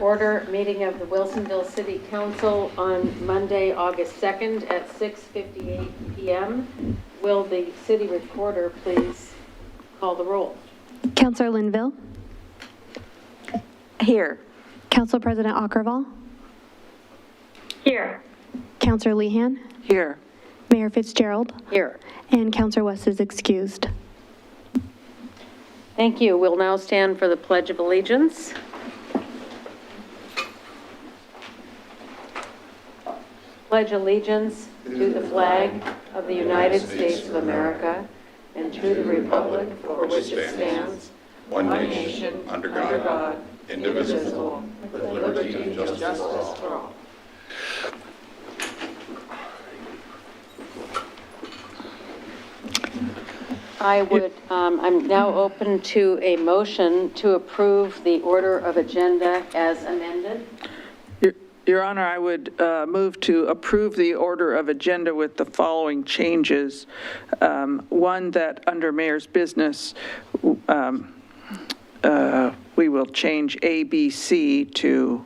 Order meeting of the Wilsonville City Council on Monday, August 2nd at 6:58 p.m. Will the city recorder please call the roll? Councilor Linville. Here. Council President Ockervall. Here. Councilor Lehan. Here. Mayor Fitzgerald. Here. And Councilor West is excused. Thank you. We'll now stand for the Pledge of Allegiance. Pledge allegiance to the flag of the United States of America and to the republic for which it stands, one nation, under God, indivisible, with liberty and justice for all. I'm now open to a motion to approve the order of agenda as amended. Your Honor, I would move to approve the order of agenda with the following changes. One, that under Mayor's business, we will change A, B, C to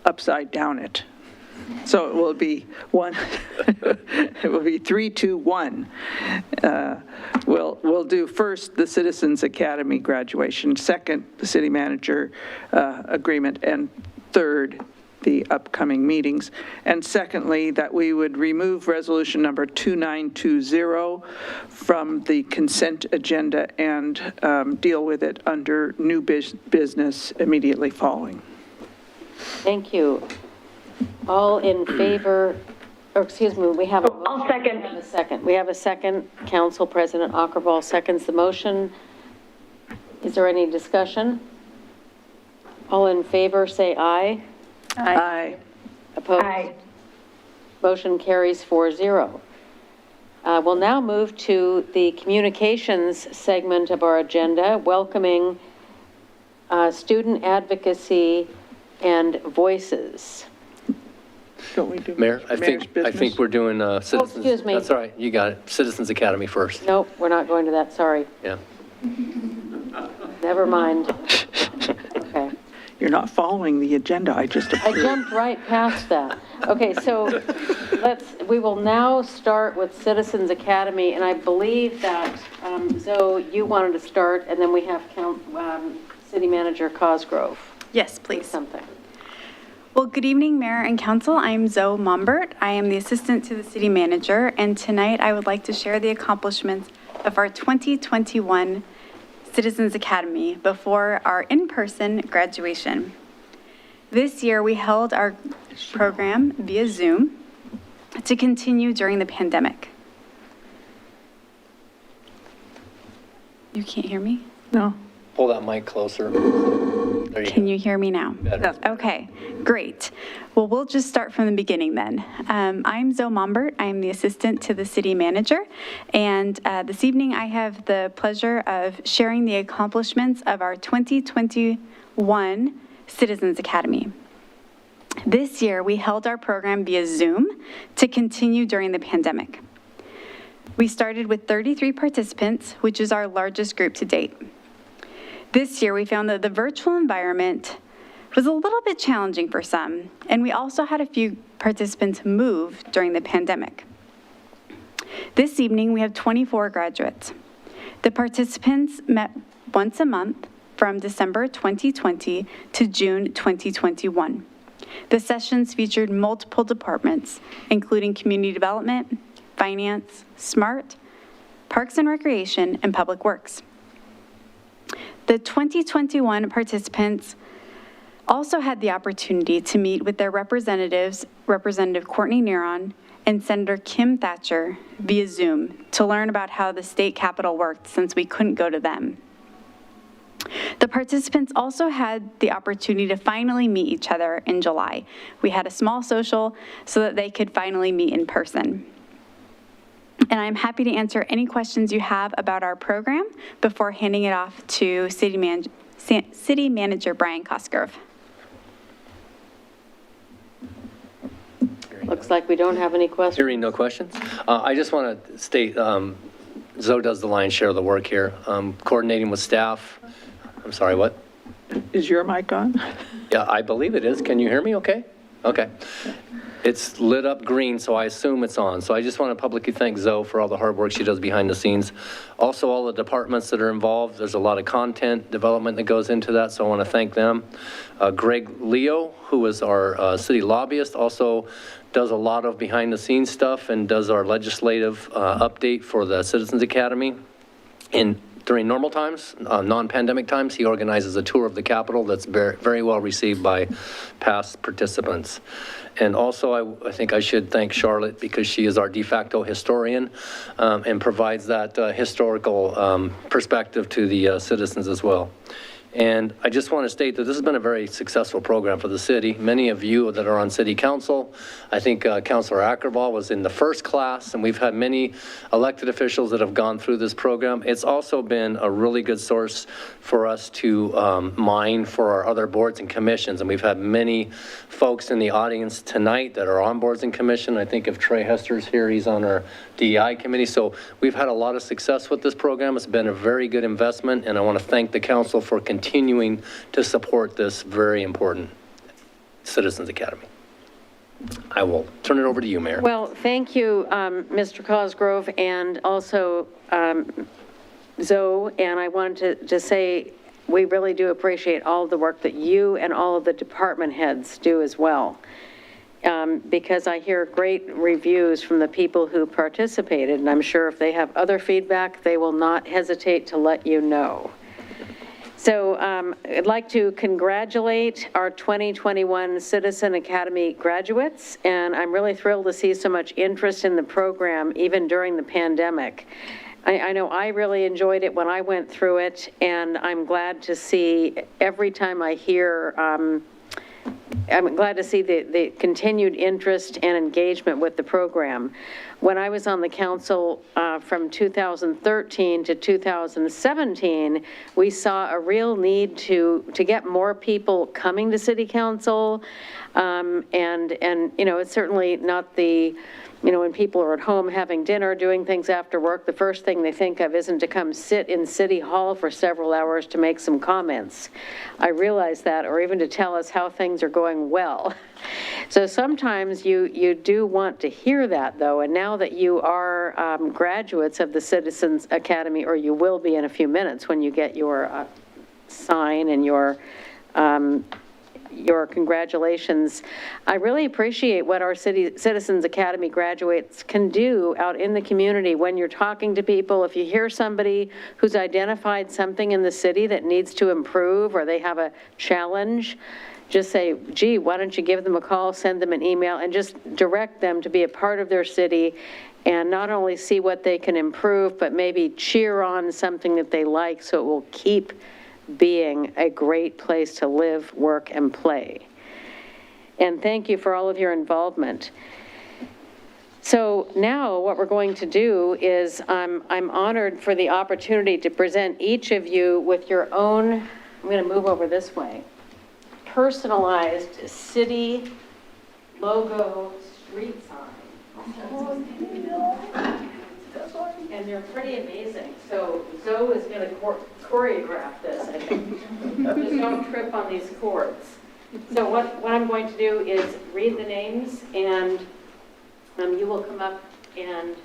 upside down it. So it will be one, it will be 3, 2, 1. We'll do first the Citizens Academy graduation, second the city manager agreement, and third the upcoming meetings. And secondly, that we would remove resolution number 2920 from the consent agenda and deal with it under new business immediately following. Thank you. All in favor, or excuse me, we have a motion. I'll second. We have a second. We have a second. Council President Ockervall seconds the motion. Is there any discussion? All in favor, say aye. Aye. Opposed? Aye. Motion carries 4-0. We'll now move to the communications segment of our agenda, welcoming student advocacy and voices. Don't we do Mayor, I Mayor's think business? we're doing Citizens. excuse me. That's all right, you got it. Citizens Academy first. Nope, we're not going to that, sorry. Yeah. Never mind. Okay. You're not following the agenda, I just I approved. jumped right past that. Okay, so we will now start with Citizens Academy, and I believe that, Zoe, you wanted to start, and then we have City Manager Cosgrove. Yes, please. Something. Well, good evening, Mayor and Council. I'm Zoe Mombert. I am the Assistant to the City Manager, and tonight I would like to share the accomplishments of our 2021 Citizens Academy before our in-person graduation. This year, we held our program via Zoom to continue during the pandemic. You can't hear me? No. Pull that mic closer. There Can go. you hear me now? Better. Okay, great. Well, we'll just start from the beginning then. I'm Zoe Mombert. I'm the assistant to the city manager. And this evening, I have the pleasure of sharing the accomplishments of our 2021 Citizens Academy. This year, we held our program via Zoom to continue during the pandemic. We started with 33 participants, which is our largest group to date. This year, we found that the virtual environment was a little bit challenging for some, and we also had a few participants move during the pandemic. This evening, we have 24 graduates. The participants met once a month from December 2020 to June 2021. The sessions featured multiple departments, including community development, finance, SMART, Parks and Recreation, and Public Works. The 2021 participants also had the opportunity to meet with their representatives, Representative Courtney Neron and Senator Kim Thatcher via Zoom to learn about how the state capitol worked since we couldn't go to them. The participants also had the opportunity to finally meet each other in July. We had a small social so that they could finally meet in person. And I'm happy to answer any questions you have about our program before handing it off to City Manager Brian Cosgrove. Looks like we don't have any questions. Hearing no questions. I just want to state, Zoe does the lion's share of the work here, coordinating with staff. I'm sorry, what? Is your mic on? Yeah, I believe it is. Can you hear me okay? Okay. It's lit up green, so I assume it's on. So I just want to publicly thank Zoe for all the hard work she does behind the scenes. Also, all the departments that are involved. There's a lot of content development that goes into that, so I want to thank them. Greg Leo, who is our city lobbyist, also does a lot of behind the scenes stuff and does our legislative update for the Citizens Academy. During normal times, non-pandemic times, he organizes a tour of the Capitol that's very well received by past participants. And also, I think I should thank Charlotte because she is our de facto historian and provides that historical perspective to the citizens as well. And I just want to state that this has been a very successful program for the city. Many of you that are on city council, I think Councilor Ackerval was in the first class, and we've had many elected officials that have gone through this program. It's also been a really good source for us to mine for our other boards and commissions. And we've had many folks in the audience tonight that are on boards and commission. I think if Trey Hester's here, he's on our DEI committee. So we've had a lot of success with this program. It's been a very good investment, and I want to thank the council for continuing to support this very important Citizens Academy. I will turn it over to you, Mayor. Well, thank you, Mr. Cosgrove, and also Zoe. And I wanted to say we really do appreciate all of the work that you and all of the department heads do as well. Because I hear great reviews from the people who participated, and I'm sure if they have other feedback, they will not hesitate to let you know. So I'd like to congratulate our 2021 Citizen Academy graduates, and I'm really thrilled to see so much interest in the program, even during the pandemic. I know I really enjoyed it when I went through it, and I'm glad to see every time I hear, I'm glad to see the continued interest and engagement with the program. When I was on the council from 2013 to 2017, we saw a real need to get more people coming to city council. And you know, it's certainly not the, you know, when people are at home having dinner, doing things after work, the first thing they think of isn't to come sit in City Hall for several hours to make some comments. I realize that, or even to tell us how things are going well. So sometimes you do want to hear that, though, and now that you are graduates of the Citizens Academy, or you will be in a few minutes when you get your sign and your congratulations. I really appreciate what our Citizens Academy graduates can do out in the community when you're talking to people. If you hear somebody who's identified something in the city that needs to improve, or they have a challenge, just say, gee, why don't you give them a call, send them an email, and just direct them to be a part of their city, and not only see what they can improve, but maybe cheer on something that they like so it will keep being a great place to live, work, and play. And thank you for all of your involvement. So now what we're going to do is I'm honored for the opportunity to present each of you with your own, I'm going to move over this way, personalized city logo street sign. And they're pretty amazing. So Zoe is going to choreograph this, I think. Just don't trip on these chords. So what I'm going to do is read the names, and you will come up and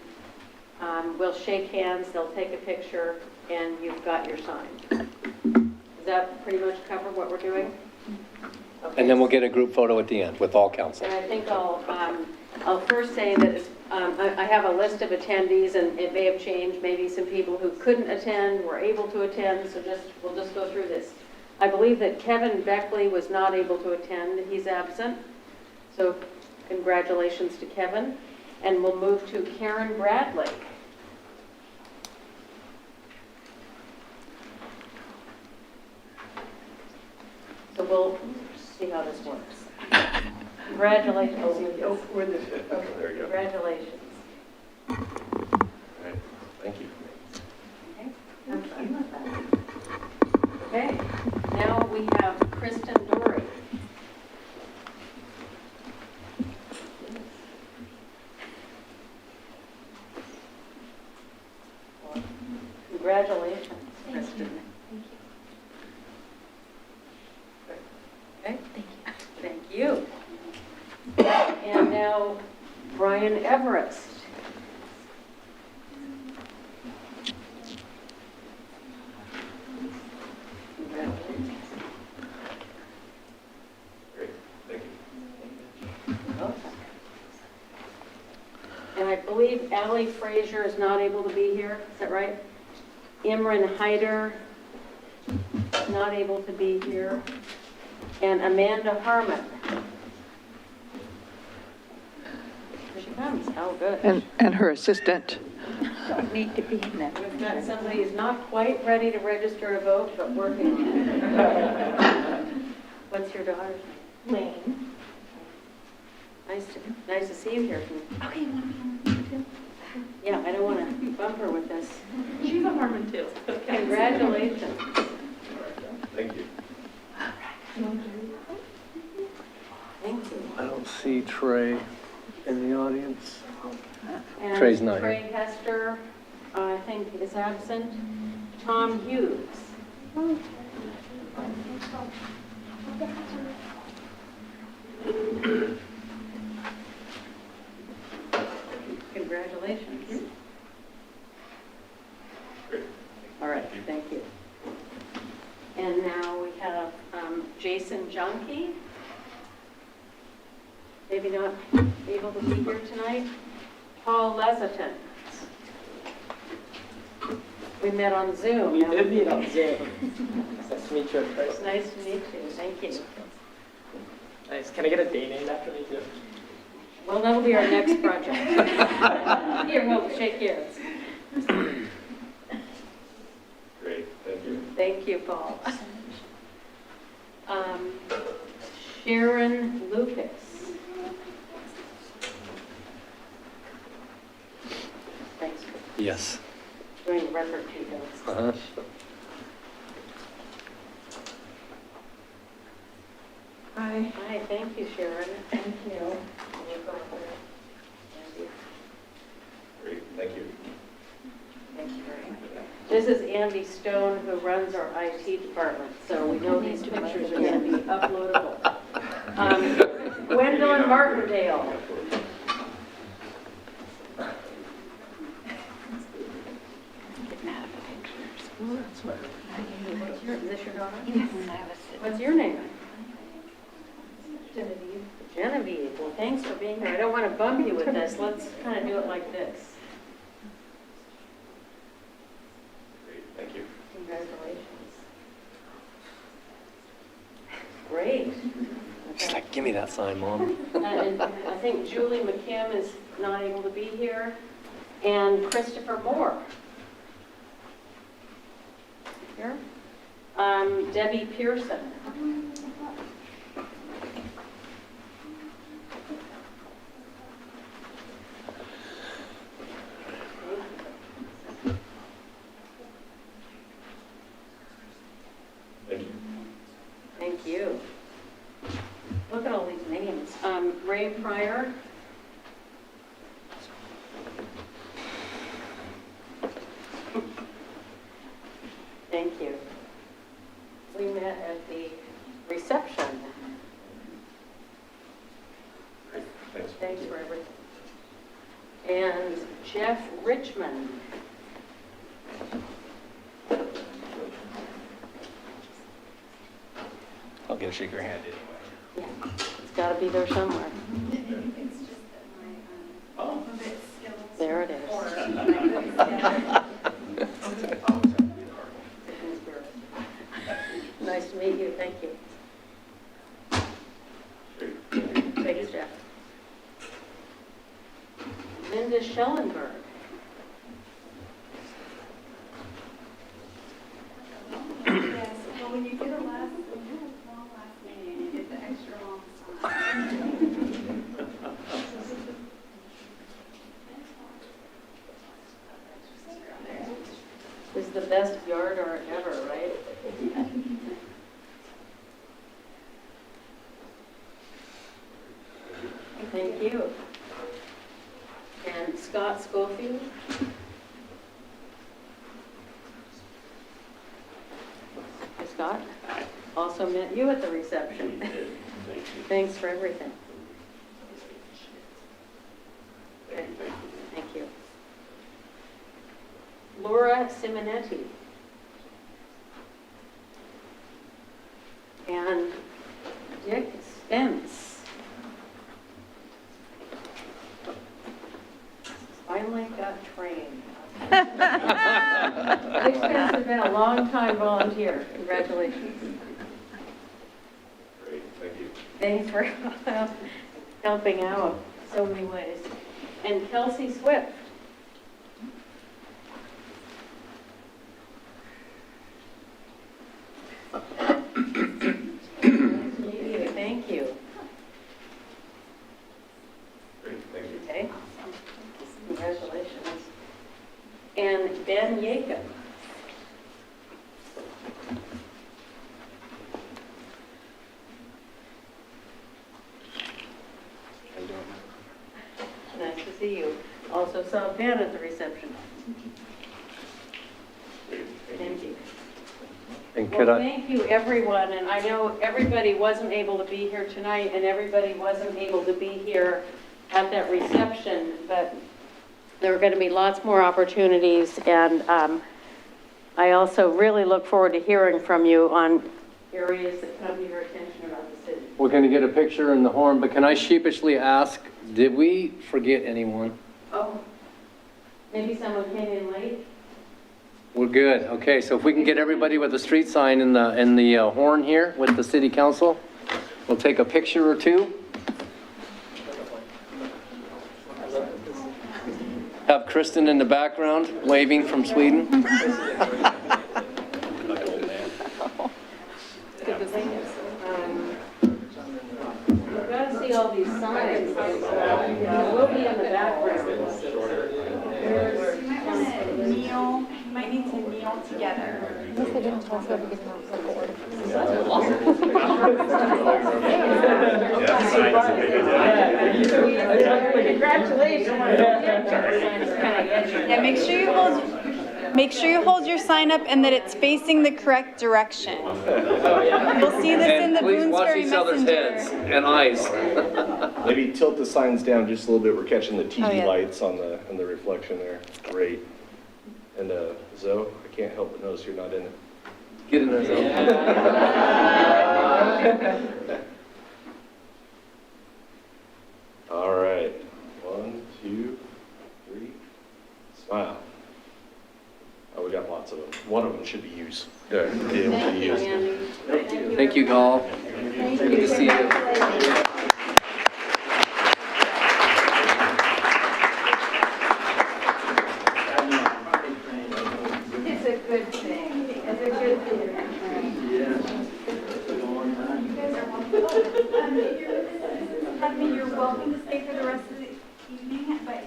we'll shake hands, they'll take a picture, and you've got your sign. Does that pretty much cover what we're doing? Okay. And then we'll get a group photo at the end with all council. And I think I'll first say that it's, I have a list of attendees, and it may have changed. Maybe some people who couldn't attend were able to attend, so we'll just go through this. I believe that Kevin Beckley was not able to attend. He's absent. So congratulations to Kevin. And we'll move to Karen Bradley. So we'll see how this works. Congratulations. Oh, okay. There you go. Congratulations. All right. Thank you. Okay. I'm fine with that. Okay. Now we have Kristen Dory. Congratulations, Kristen. Okay, thank you. And now, Brian Everest. Great, thank you. And I believe Allie Frazier is not able to be here, is that right? Imran Hyder, not able to be here. And Amanda Harmon. Here she comes, oh, good. And her assistant. Don't need to be in that. We've got somebody who's not quite ready to register to vote, but working on it. What's your daughter's name? Lane. Nice to see you here. Okay, you want to be on too? Yeah, I don't want to bump her with this. She's a Harmon too. Congratulations. Thank you. Thank you. I don't see Trey in the audience. And Trey's not here. Trey Hester, I think, is absent. Tom Hughes. Congratulations. All right, thank you. And now we have Jason Junkie. Maybe not able to be here tonight. Paul Leseton. We met on Zoom. We did meet on Zoom. Nice to meet you in person. Nice to meet you, thank you. Nice. Can I get a day named after me too? Well, that'll be our next project. Here, we'll shake hands. Great, thank you. Thank you, Paul. Sharon Lucas. Thanks for Yes. doing record keeping. Uh-huh. Hi. Hi, thank you, Sharon. Thank you. Great, thank you. Thank you very much. This is Andy Stone, who runs our IT department, so we know these pictures are going to be uploadable. Gwendolyn Martindale. Is this your daughter? Yes. What's your name? Genevieve. Well, thanks for being here. I don't want to bump you with this. Let's kind of do it like this. Great, thank you. Congratulations. Great. She's like, give me that sign, Mom. And I think Julie McKim is not able to be here, and Christopher Moore. Here. Debbie Pearson. Thank you. Thank you. Look at all these names. Ray Pryor. Thank you. We met at the reception. Great, thanks. Thanks for everything. And Jeff Richmond. I'll go shake her hand anyway. Yeah, it's got to be there somewhere. There it is. Nice to meet you, thank you. Thanks, Jeff. Linda Schellenberg. Yes, well, when you get a long last name, you get the extra long sign. This is the best yard art ever, right? Thank you. And Scott Schofield. Hey, Scott. Also also met you at the reception. Thanks for everything. Good. Thank you. Laura Simonetti. And Dick Spence. Finally got trained. Dick Spence has been a long time volunteer. Congratulations. Great, thank you. Thanks for helping out so many ways. And Kelsey Swift. Thank you. Great, thank you. Okay. Congratulations. And Ben Yacob. Nice to see you. Also saw Ben at the reception. Thank you. And Well, could I, thank you, everyone, and I know everybody wasn't able to be here tonight, and everybody wasn't able to be here at that reception, but there are going to be lots more opportunities, and I also really look forward to hearing from you on areas that come to your attention about the city. we're going to get a picture in the horn, but can I sheepishly ask, did we forget anyone? Oh, maybe someone came in late? We're good. Okay, so if we can get everybody with the street sign in the horn here with the city council, we'll take a picture or two. Have Kristen in the background waving from Sweden. You've got to see all these signs. We'll be in the background. You might need to kneel together. Yeah, make sure you hold your sign up and that it's facing the correct direction. You'll see this in the Please watch Bloomsbury each other's heads Messenger. and eyes. Maybe tilt the signs down just a little bit. We're catching the TV Oh, yeah. lights on the reflection there. Great. And Zoe, I can't help but notice you're not in it. Get in there, Zoe. All right. 1, 2, 3. Smile. Oh, we got lots of them. One of them should be used. Able to Thank you, use. Andy. Thank you, all. Good to see you. It's a good thing. It's a good thing. You're welcome to stay for the rest of the evening, but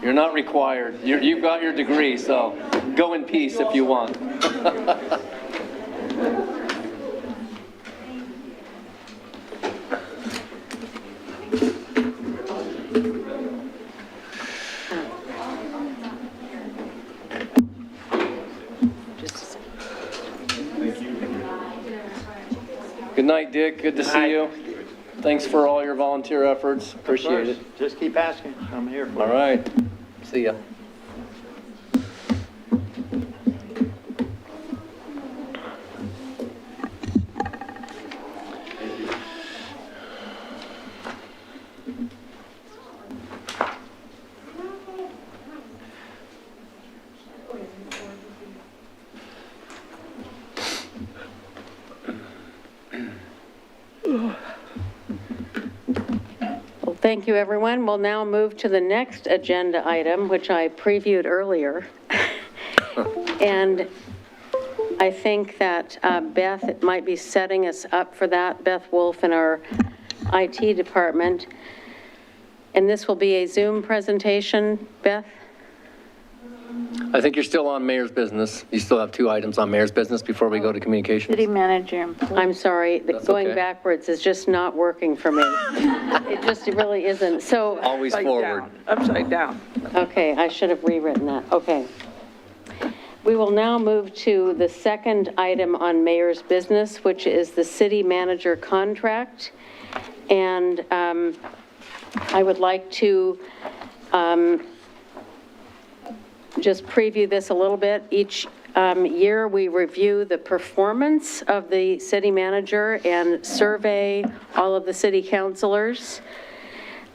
You're not required. You've got your degree, so go in peace if you want. Good night, Dick. Good to see you. Thanks for all your volunteer efforts. Appreciate it. Just keep asking. I'm here for All it. right. See ya. Well, thank you, everyone. We'll now move to the next agenda item, which I previewed earlier. And I think that Beth might be setting us up for that, Beth Wolf in our IT department. And this will be a Zoom presentation, Beth? I think you're still on mayor's business. You still have 2 items on mayor's business before we go to communications. City manager. I'm sorry, That's going okay. backwards is just not working for me. It just really isn't. So, Always Upside forward. down, upside down. okay, I should have rewritten that. Okay. We will now move to the second item on mayor's business, which is the city manager contract. And I would like to just preview this a little bit. Each year, we review the performance of the city manager and survey all of the city councilors.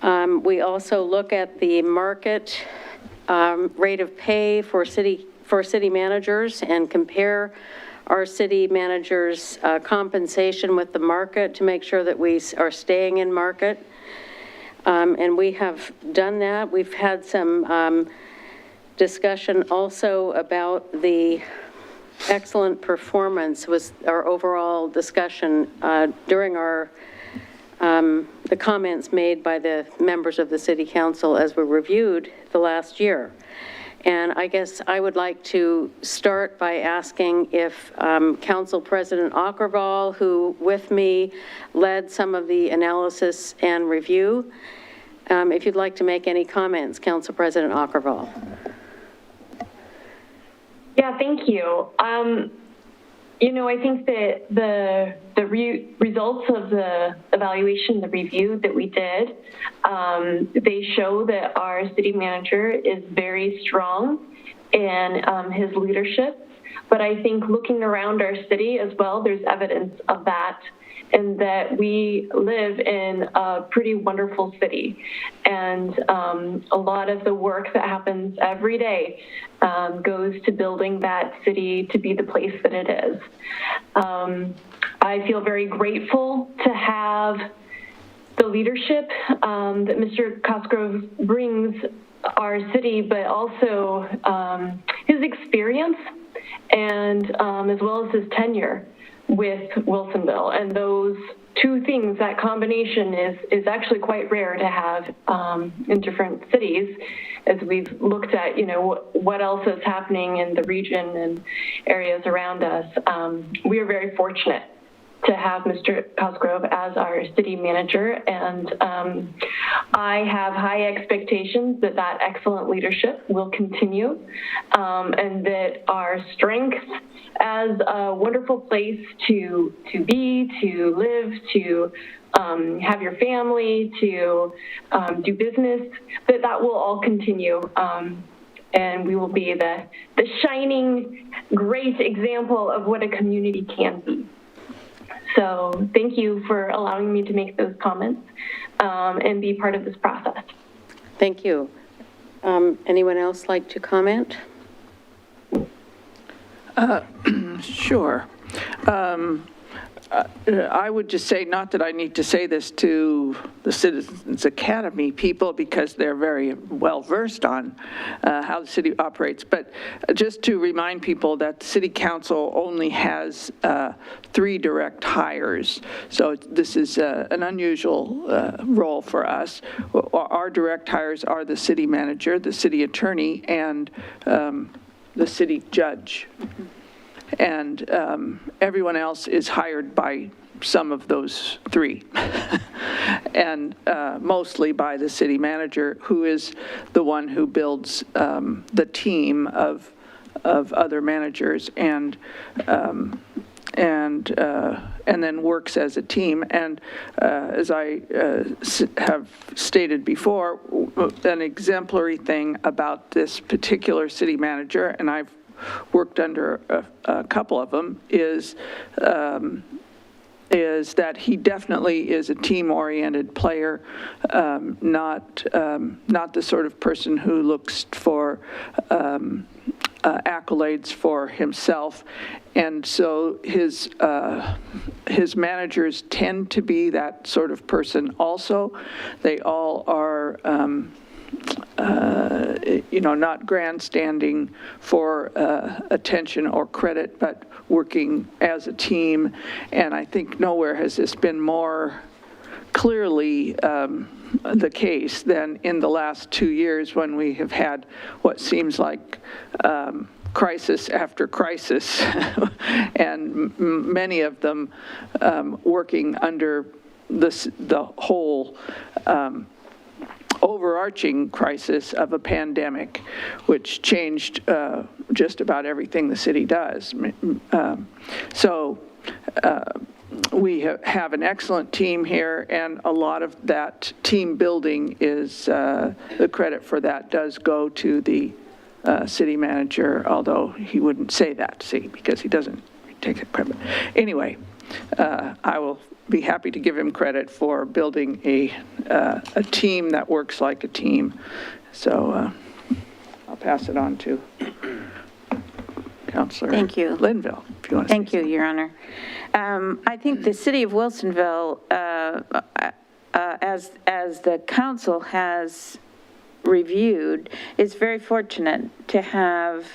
We also look at the market rate of pay for city managers and compare our city managers' compensation with the market to make sure that we are staying in market. And we have done that. We've had some discussion also about the excellent performance was our overall discussion during our the comments made by the members of the city council as we reviewed the last year. And I guess I would like to start by asking if Council President Ockervall, who with me led some of the analysis and review, if you'd like to make any comments, Council President Ockervall. Yeah, thank you. You know, I think that the results of the evaluation, the review that we did, they show that our city manager is very strong in his leadership. But I think looking around our city as well, there's evidence of that, and that we live in a pretty wonderful city. And a lot of the work that happens every day goes to building that city to be the place that it is. I feel very grateful to have the leadership that Mr. Cosgrove brings our city, but also his experience and as well as his tenure with Wilsonville. And those two things, that combination is actually quite rare to have in different cities, as we've looked at, you know, what else is happening in the region and areas around us. We are very fortunate to have Mr. Cosgrove as our city manager, and I have high expectations that that excellent leadership will continue, and that our strengths as a wonderful place to be, to live, to have your family, to do business, that will all continue. And we will be the shining, great example of what a community can be. So thank you for allowing me to make those comments and be part of this process. Thank you. Anyone else like to comment? Sure. I would just say, not that I need to say this to the Citizens Academy people because they're very well versed on how the city operates, but just to remind people that the city council only has 3 direct hires. So this is an unusual role for us. Our direct hires are the city manager, the city attorney, and the city judge. And everyone else is hired by some of those 3, and mostly by the city manager, who is the one who builds the team of other managers and then works as a team. And as I have stated before, an exemplary thing about this particular city manager, and I've worked under a couple of them, is that he definitely is a team-oriented player, not the sort of person who looks for accolades for himself. And so his managers tend to be that sort of person also. They all are not grandstanding for attention or credit, but working as a team. And I think nowhere has this been more clearly the case than in the last 2 years, when we have had what seems like crisis after crisis, and many of them working under the whole overarching crisis of a pandemic, which changed just about everything the city does. So we have an excellent team here, and a lot of that team building is, the credit for that does go to the city manager, although he wouldn't say that, see, because he doesn't take the credit. Anyway, I will be happy to give him credit for building a team that works like a team. So I'll pass it on to Councilor Thank you. Linville, if you want to. Thank you, Your Honor. I think the city of Wilsonville, as the council has reviewed, is very fortunate to have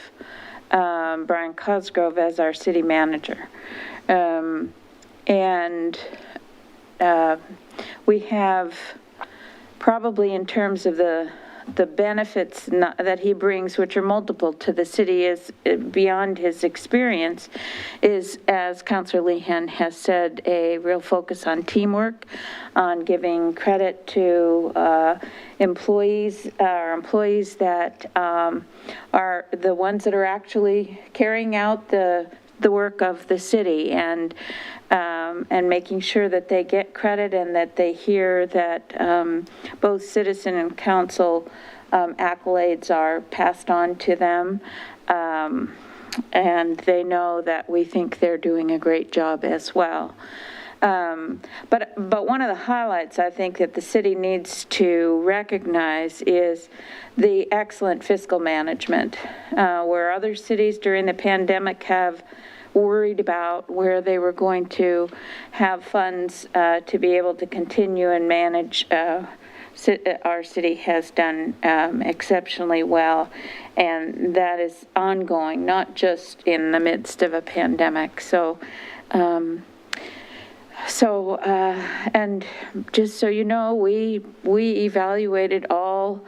Brian Cosgrove as our city manager. And we have probably, in terms of the benefits that he brings, which are multiple to the city, is beyond his experience, is, as Councilor Lehan has said, a real focus on teamwork, on giving credit to employees that are the ones that are actually carrying out the work of the city, and making sure that they get credit and that they hear that both citizen and council accolades are passed on to them, and they know that we think they're doing a great job as well. But one of the highlights I think that the city needs to recognize is the excellent fiscal management, where other cities during the pandemic have worried about where they were going to have funds to be able to continue and manage. Our city has done exceptionally well, and that is ongoing, not just in the midst of a pandemic. And just so you know, we evaluated all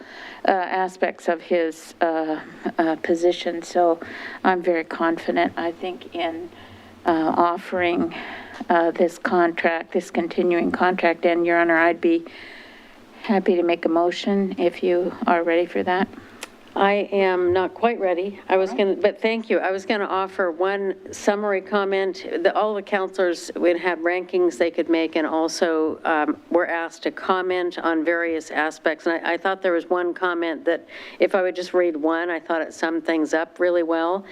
aspects of his position, so I'm very confident, I think, in offering this contract, this continuing contract. And, Your Honor, I'd be happy to make a motion if you are ready for that. I am not quite ready. But thank you. I was going to offer one summary comment. All the councilors would have rankings they could make, and also were asked to comment on various aspects. And I thought there was one comment that, if I would just read one, I thought it summed things up really well.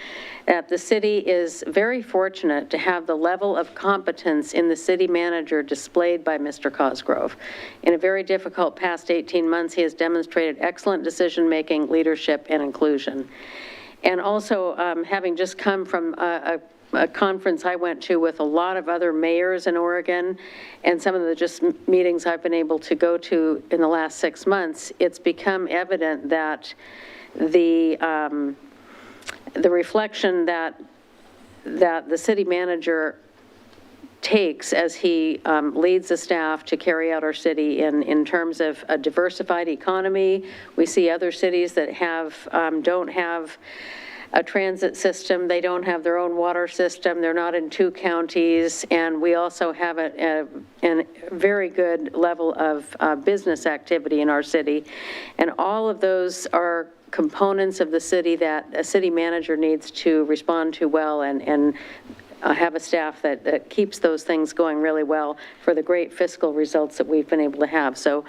The city is very fortunate to have the level of competence in the city manager displayed by Mr. Cosgrove. In a very difficult past 18 months, he has demonstrated excellent decision-making, leadership, and inclusion. And also, having just come from a conference I went to with a lot of other mayors in Oregon, and some of the just meetings I've been able to go to in the last 6 months, it's become evident that the reflection that the city manager takes as he leads the staff to carry out our city in terms of a diversified economy. We see other cities that don't have a transit system. They don't have their own water system. They're not in 2 counties. And we also have a very good level of business activity in our city. And all of those are components of the city that a city manager needs to respond to well, and have a staff that keeps those things going really well for the great fiscal results that we've been able to have. So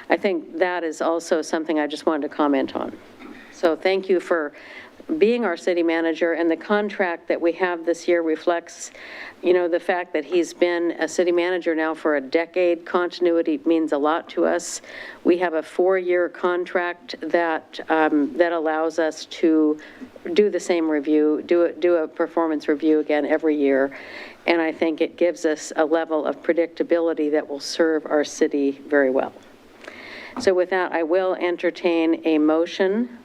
I think that is also something I just wanted to comment on. So thank you for being our city manager, and the contract that we have this year reflects, the fact that he's been a city manager now for a decade. Continuity means a lot to us. We have a 4-year contract that allows us to do the same review, do a performance review again every year. And I think it gives us a level of predictability that will serve our city very well. So with that, I will entertain a motion.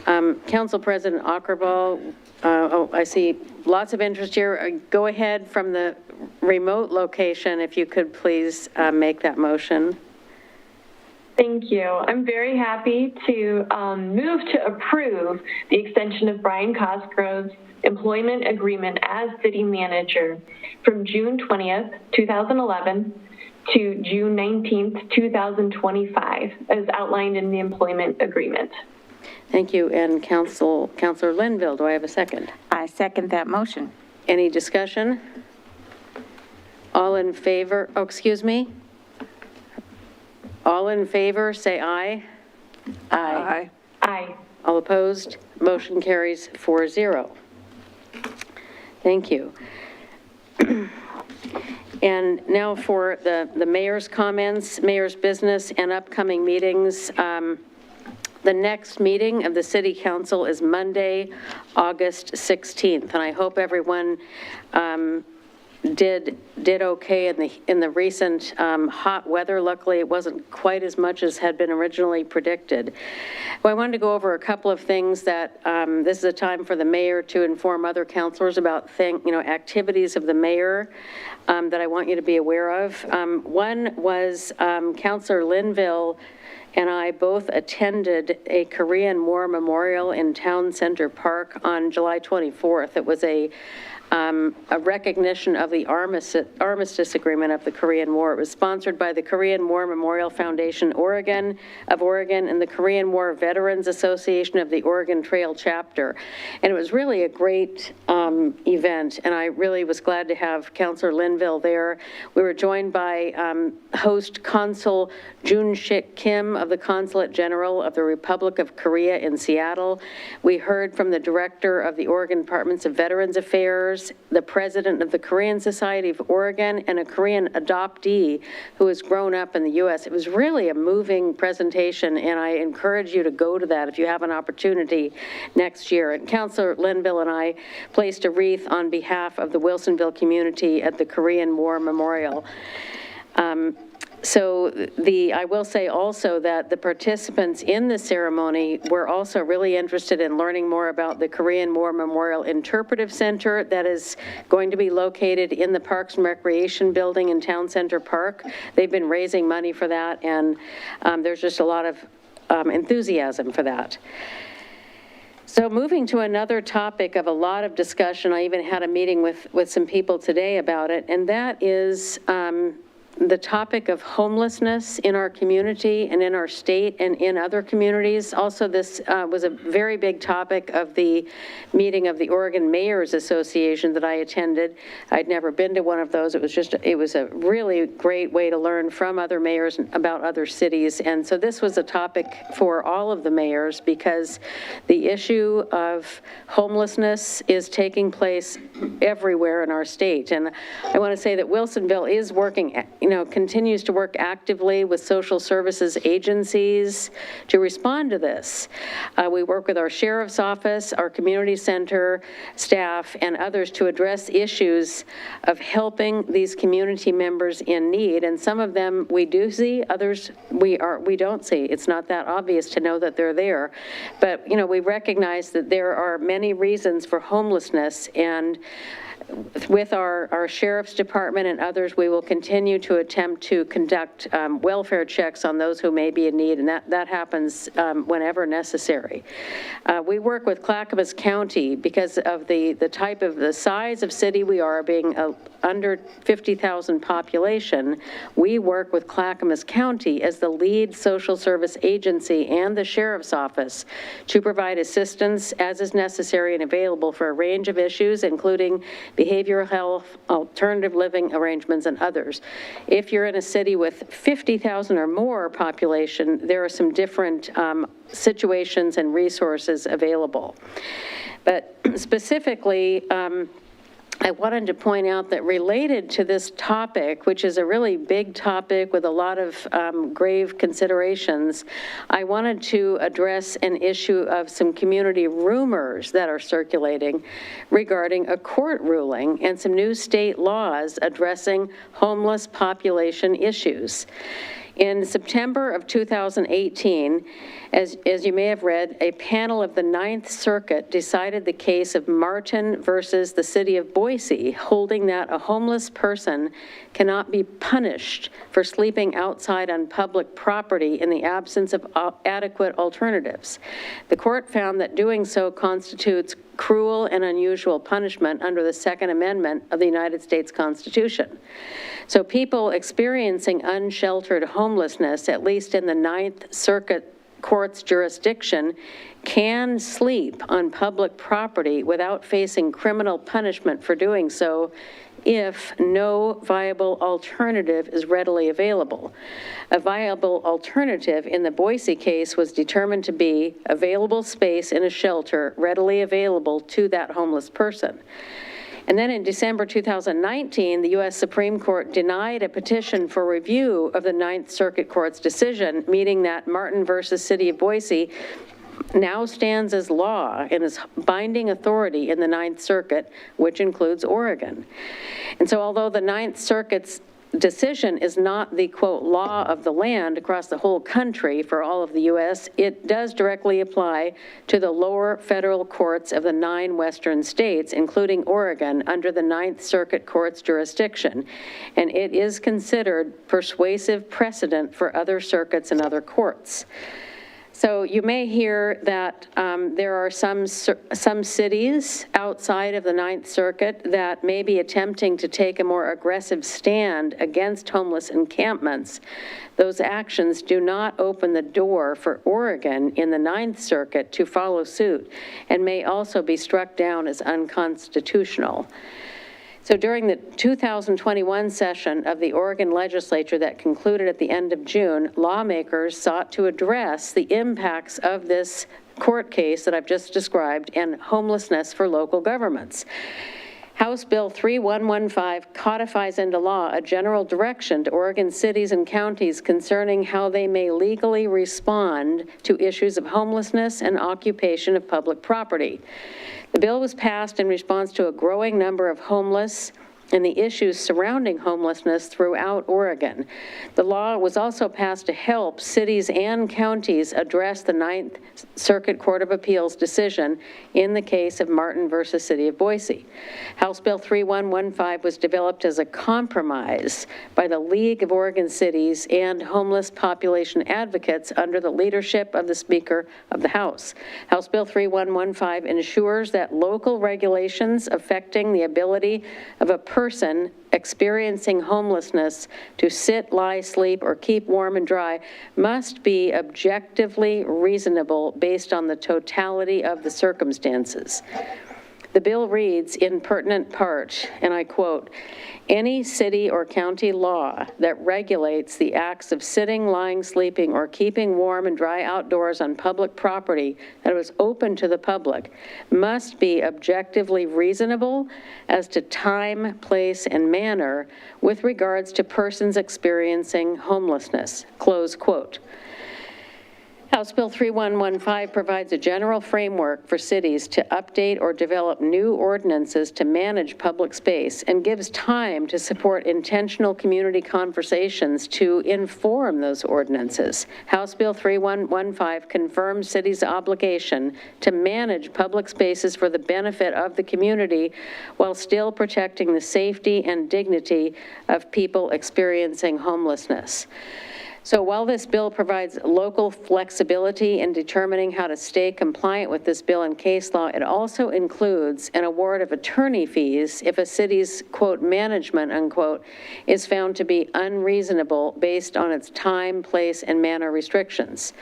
Council President Ackerval, I see lots of interest here. Go ahead from the remote location, if you could please make that motion. Thank you. I'm very happy to move to approve the extension of Brian Cosgrove's employment agreement as city manager from June 20th, 2011 to June 19th, 2025, as outlined in the employment agreement. Thank you. And Councilor Linville, do I have a second? I second that motion. Any discussion? All in favor, oh, excuse me? All in favor, say aye. Aye. Aye. All opposed? Motion carries 4-0. Thank you. And now for the mayor's comments, mayor's business, and upcoming meetings. The next meeting of the City Council is Monday, August 16th, and I hope everyone did okay in the recent hot weather. Luckily, it wasn't quite as much as had been originally predicted. Well, I wanted to go over a couple of things that this is a time for the mayor to inform other councilors about activities of the mayor that I want you to be aware of. One was Councilor Linville and I both attended a Korean War Memorial in Town Center Park on July 24th. It was a recognition of the armistice agreement of the Korean War. It was sponsored by the Korean War Memorial Foundation of Oregon and the Korean War Veterans Association of the Oregon Trail Chapter. And it was really a great event, and I really was glad to have Councilor Linville there. We were joined by host Consul Jun-Shik Kim of the Consulate General of the Republic of Korea in Seattle. We heard from the Director of the Oregon Departments of Veterans Affairs, the President of the Korean Society of Oregon, and a Korean adoptee who has grown up in the U.S. It was really a moving presentation, and I encourage you to go to that if you have an opportunity next year. And Councilor Linville and I placed a wreath on behalf of the Wilsonville community at the Korean War Memorial. I will say also that the participants in the ceremony were also really interested in learning more about the Korean War Memorial Interpretive Center that is going to be located in the Parks and Recreation Building in Town Center Park. They've been raising money for that, and there's just a lot of enthusiasm for that. So moving to another topic of a lot of discussion, I even had a meeting with some people today about it, and that is the topic of homelessness in our community and in our state and in other communities. Also, this was a very big topic of the meeting of the Oregon Mayors Association that I attended. I'd never been to one of those. It was a really great way to learn from other mayors about other cities. And so this was a topic for all of the mayors because the issue of homelessness is taking place everywhere in our state. And I want to say that Wilsonville is working, continues to work actively with social services agencies to respond to this. We work with our sheriff's office, our community center staff, and others to address issues of helping these community members in need. And some of them we do see, others we don't see. It's not that obvious to know that they're there. But, we recognize that there are many reasons for homelessness, and with our sheriff's department and others, we will continue to attempt to conduct welfare checks on those who may be in need, and that happens whenever necessary. We work with Clackamas County because of the size of city we are, being under 50,000 population. We work with Clackamas County as the lead social service agency and the sheriff's office to provide assistance as is necessary and available for a range of issues, including behavioral health, alternative living arrangements, and others. If you're in a city with 50,000 or more population, there are some different situations and resources available. But specifically, I wanted to point out that related to this topic, which is a really big topic with a lot of grave considerations, I wanted to address an issue of some community rumors that are circulating regarding a court ruling and some new state laws addressing homeless population issues. In September of 2018, as you may have read, a panel of the Ninth Circuit decided the case of Martin versus the city of Boise, holding that a homeless person cannot be punished for sleeping outside on public property in the absence of adequate alternatives. The court found that doing so constitutes cruel and unusual punishment under the Second Amendment of the United States Constitution. So people experiencing unsheltered homelessness, at least in the Ninth Circuit Court's jurisdiction, can sleep on public property without facing criminal punishment for doing so if no viable alternative is readily available. A viable alternative in the Boise case was determined to be available space in a shelter readily available to that homeless person. And then in December 2019, the U.S. Supreme Court denied a petition for review of the Ninth Circuit Court's decision, meaning that Martin versus City of Boise now stands as law and is binding authority in the Ninth Circuit, which includes Oregon. And so although the Ninth Circuit's decision is not the, quote, law of the land across the whole country for all of the U.S., it does directly apply to the lower federal courts of the 9 western states, including Oregon, under the Ninth Circuit Court's jurisdiction. And it is considered persuasive precedent for other circuits and other courts. So you may hear that there are some cities outside of the Ninth Circuit that may be attempting to take a more aggressive stand against homeless encampments. Those actions do not open the door for Oregon in the Ninth Circuit to follow suit and may also be struck down as unconstitutional. So during the 2021 session of the Oregon legislature that concluded at the end of June, lawmakers sought to address the impacts of this court case that I've just described and homelessness for local governments. House Bill 3115 codifies into law a general direction to Oregon cities and counties concerning how they may legally respond to issues of homelessness and occupation of public property. The bill was passed in response to a growing number of homeless and the issues surrounding homelessness throughout Oregon. The law was also passed to help cities and counties address the Ninth Circuit Court of Appeals decision in the case of Martin versus City of Boise. House Bill 3115 was developed as a compromise by the League of Oregon Cities and homeless population advocates under the leadership of the Speaker of the House. House Bill 3115 ensures that local regulations affecting the ability of a person experiencing homelessness to sit, lie, sleep, or keep warm and dry must be objectively reasonable based on the totality of the circumstances. The bill reads in pertinent part, and I quote, "Any city or county law that regulates the acts of sitting, lying, sleeping, or keeping warm and dry outdoors on public property that was open to the public must be objectively reasonable as to time, place, and manner with regards to persons experiencing homelessness," close quote. House Bill 3115 provides a general framework for cities to update or develop new ordinances to manage public space and gives time to support intentional community conversations to inform those ordinances. House Bill 3115 confirms cities' obligation to manage public spaces for the benefit of the community while still protecting the safety and dignity of people experiencing homelessness. So while this bill provides local flexibility in determining how to stay compliant with this bill and case law, it also includes an award of attorney fees if a city's, quote, management, unquote, is found to be unreasonable based on its time, place, and manner restrictions.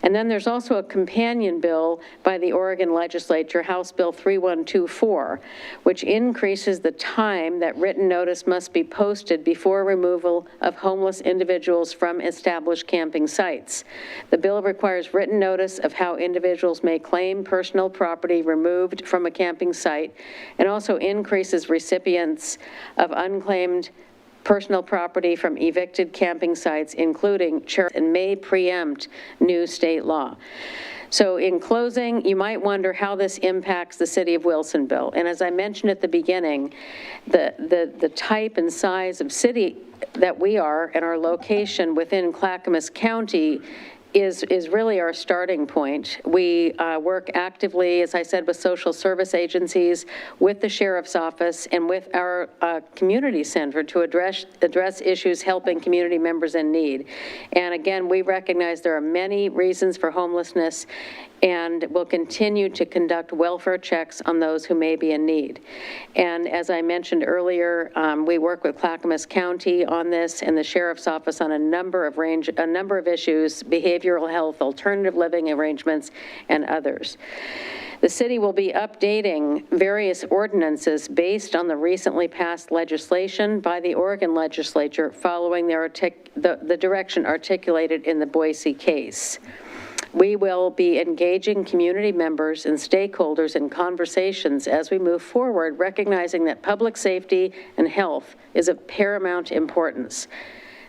And then there's also a companion bill by the Oregon legislature, House Bill 3124, which increases the time that written notice must be posted before removal of homeless individuals from established camping sites. The bill requires written notice of how individuals may claim personal property removed from a camping site and also increases recipients of unclaimed personal property from evicted camping sites, including church, and may preempt new state law. So in closing, you might wonder how this impacts the city of Wilsonville. And as I mentioned at the beginning, the type and size of city that we are and our location within Clackamas County is really our starting point. We work actively, as I said, with social service agencies, with the Sheriff's Office, and with our community center to address issues helping community members in need. And again, we recognize there are many reasons for homelessness, and will continue to conduct welfare checks on those who may be in need. And as I mentioned earlier, we work with Clackamas County on this and the Sheriff's Office on a number of issues, behavioral health, alternative living arrangements, and others. The city will be updating various ordinances based on the recently passed legislation by the Oregon legislature following the direction articulated in the Boise case. We will be engaging community members and stakeholders in conversations as we move forward, recognizing that public safety and health is of paramount importance.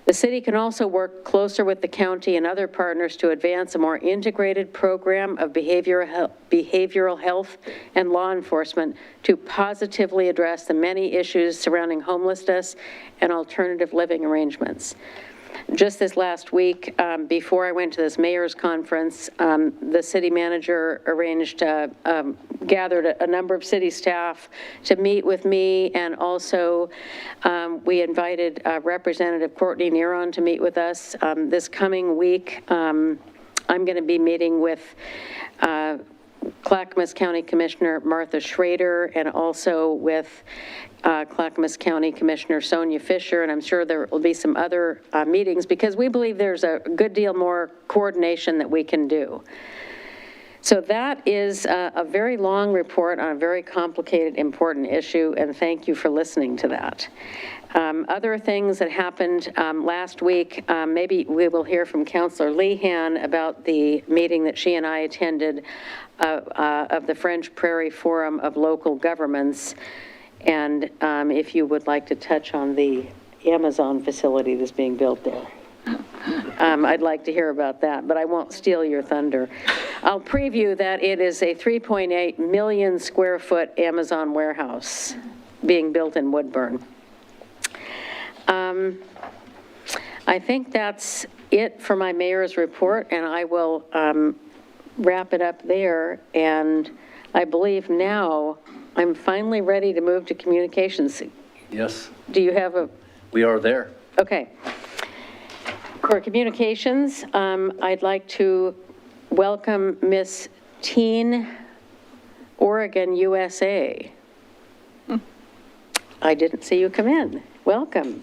The city can also work closer with the county and other partners to advance a more integrated program of behavioral health and law enforcement to positively address the many issues surrounding homelessness and alternative living arrangements. Just this last week, before I went to this mayor's conference, the city manager gathered a number of city staff to meet with me, and also we invited Representative Courtney Neron to meet with us. This coming week, I'm going to be meeting with Clackamas County Commissioner Martha Schrader, and also with Clackamas County Commissioner Sonia Fisher, and I'm sure there will be some other meetings, because we believe there's a good deal more coordination that we can do. So that is a very long report on a very complicated, important issue, and thank you for listening to that. Other things that happened last week, maybe we will hear from Councillor Lehan about the meeting that she and I attended of the French Prairie Forum of Local Governments. And if you would like to touch on the Amazon facility that's being built there. I'd like to hear about that, but I won't steal your thunder. I'll preview that it is a 3.8 million square foot Amazon warehouse being built in Woodburn. I think that's it for my mayor's report, and I will wrap it up there. And I believe now I'm finally ready to move to communications. Yes. Do you have a? We are there. Okay. For communications, I'd like to welcome Miss Teen Oregon, USA. I didn't see you come in. Welcome.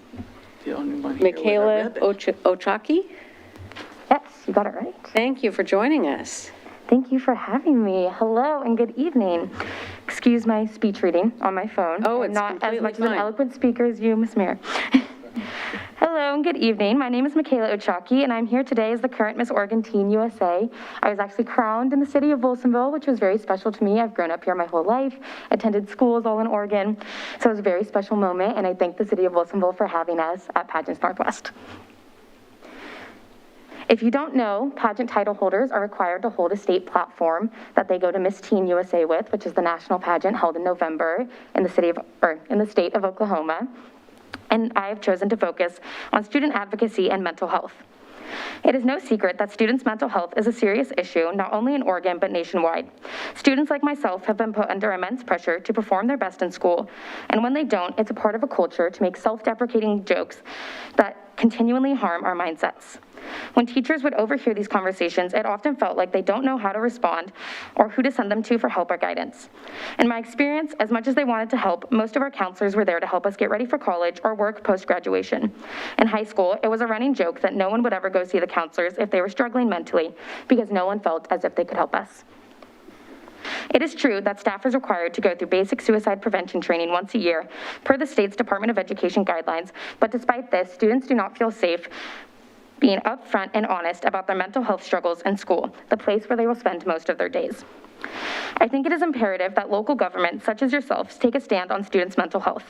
The only one here Michaela with a ribbon. Ochaki? Yes, you got it right. Thank you for joining us. Thank you for having me. Hello and good evening. Excuse my speech reading on my phone. Oh, I'm it's not as completely much of an fine. eloquent speaker as you, Ms. Mayor. Hello and good evening. My name is Michaela Ochaki, and I'm here today as the current Miss Oregon Teen USA. I was actually crowned in the city of Wilsonville, which was very special to me. I've grown up here my whole life, attended schools all in Oregon, so it was a very special moment, and I thank the city of Wilsonville for having us at Pageants Northwest. If you don't know, pageant title holders are required to hold a state platform that they go to Miss Teen USA with, which is the national pageant held in November in the state of Oklahoma. And I have chosen to focus on student advocacy and mental health. It is no secret that students' mental health is a serious issue, not only in Oregon, but nationwide. Students like myself have been put under immense pressure to perform their best in school, and when they don't, it's a part of a culture to make self-deprecating jokes that continually harm our mindsets. When teachers would overhear these conversations, it often felt like they don't know how to respond or who to send them to for help or guidance. In my experience, as much as they wanted to help, most of our counselors were there to help us get ready for college or work post-graduation. In high school, it was a running joke that no one would ever go see the counselors if they were struggling mentally, because no one felt as if they could help us. It is true that staff is required to go through basic suicide prevention training once a year per the state's Department of Education guidelines, but despite this, students do not feel safe being upfront and honest about their mental health struggles in school, the place where they will spend most of their days. I think it is imperative that local governments, such as yourselves, take a stand on students' mental health.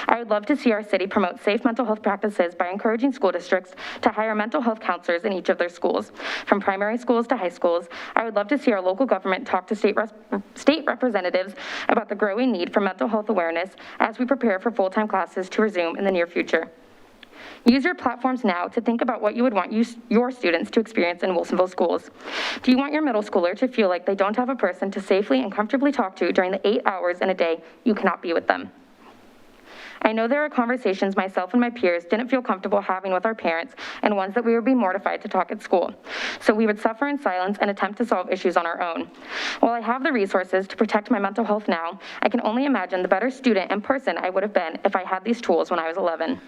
I would love to see our city promote safe mental health practices by encouraging school districts to hire mental health counselors in each of their schools. From primary schools to high schools, I would love to see our local government talk to state representatives about the growing need for mental health awareness as we prepare for full-time classes to resume in the near future. Use your platforms now to think about what you would want your students to experience in Wilsonville schools. Do you want your middle schooler to feel like they don't have a person to safely and comfortably talk to during the 8 hours in a day you cannot be with them? I know there are conversations myself and my peers didn't feel comfortable having with our parents, and ones that we would be mortified to talk at school. So we would suffer in silence and attempt to solve issues on our own. While I have the resources to protect my mental health now, I can only imagine the better student and person I would have been if I had these tools when I was 11.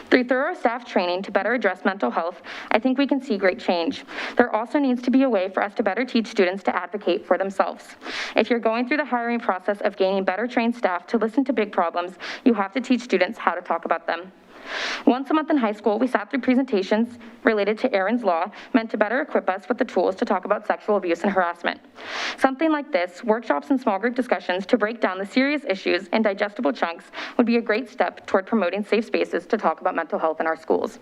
Through thorough staff training to better address mental health, I think we can see great change. There also needs to be a way for us to better teach students to advocate for themselves. If you're going through the hiring process of gaining better trained staff to listen to big problems, you have to teach students how to talk about them. Once a month in high school, we sat through presentations related to Aaron's Law, meant to better equip us with the tools to talk about sexual abuse and harassment. Something like this, workshops and small group discussions to break down the serious issues in digestible chunks, would be a great step toward promoting safe spaces to talk about mental health in our schools.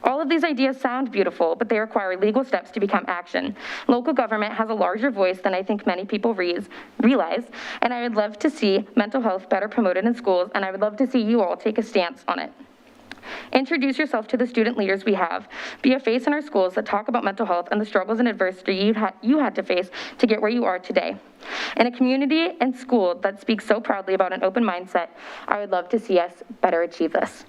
All of these ideas sound beautiful, but they require legal steps to become action. Local government has a larger voice than I think many people realize, and I would love to see mental health better promoted in schools, and I would love to see you all take a stance on it. Introduce yourself to the student leaders we have. Be a face in our schools that talk about mental health and the struggles and adversity you had to face to get where you are today. In a community and school that speaks so proudly about an open mindset, I would love to see us better achieve this.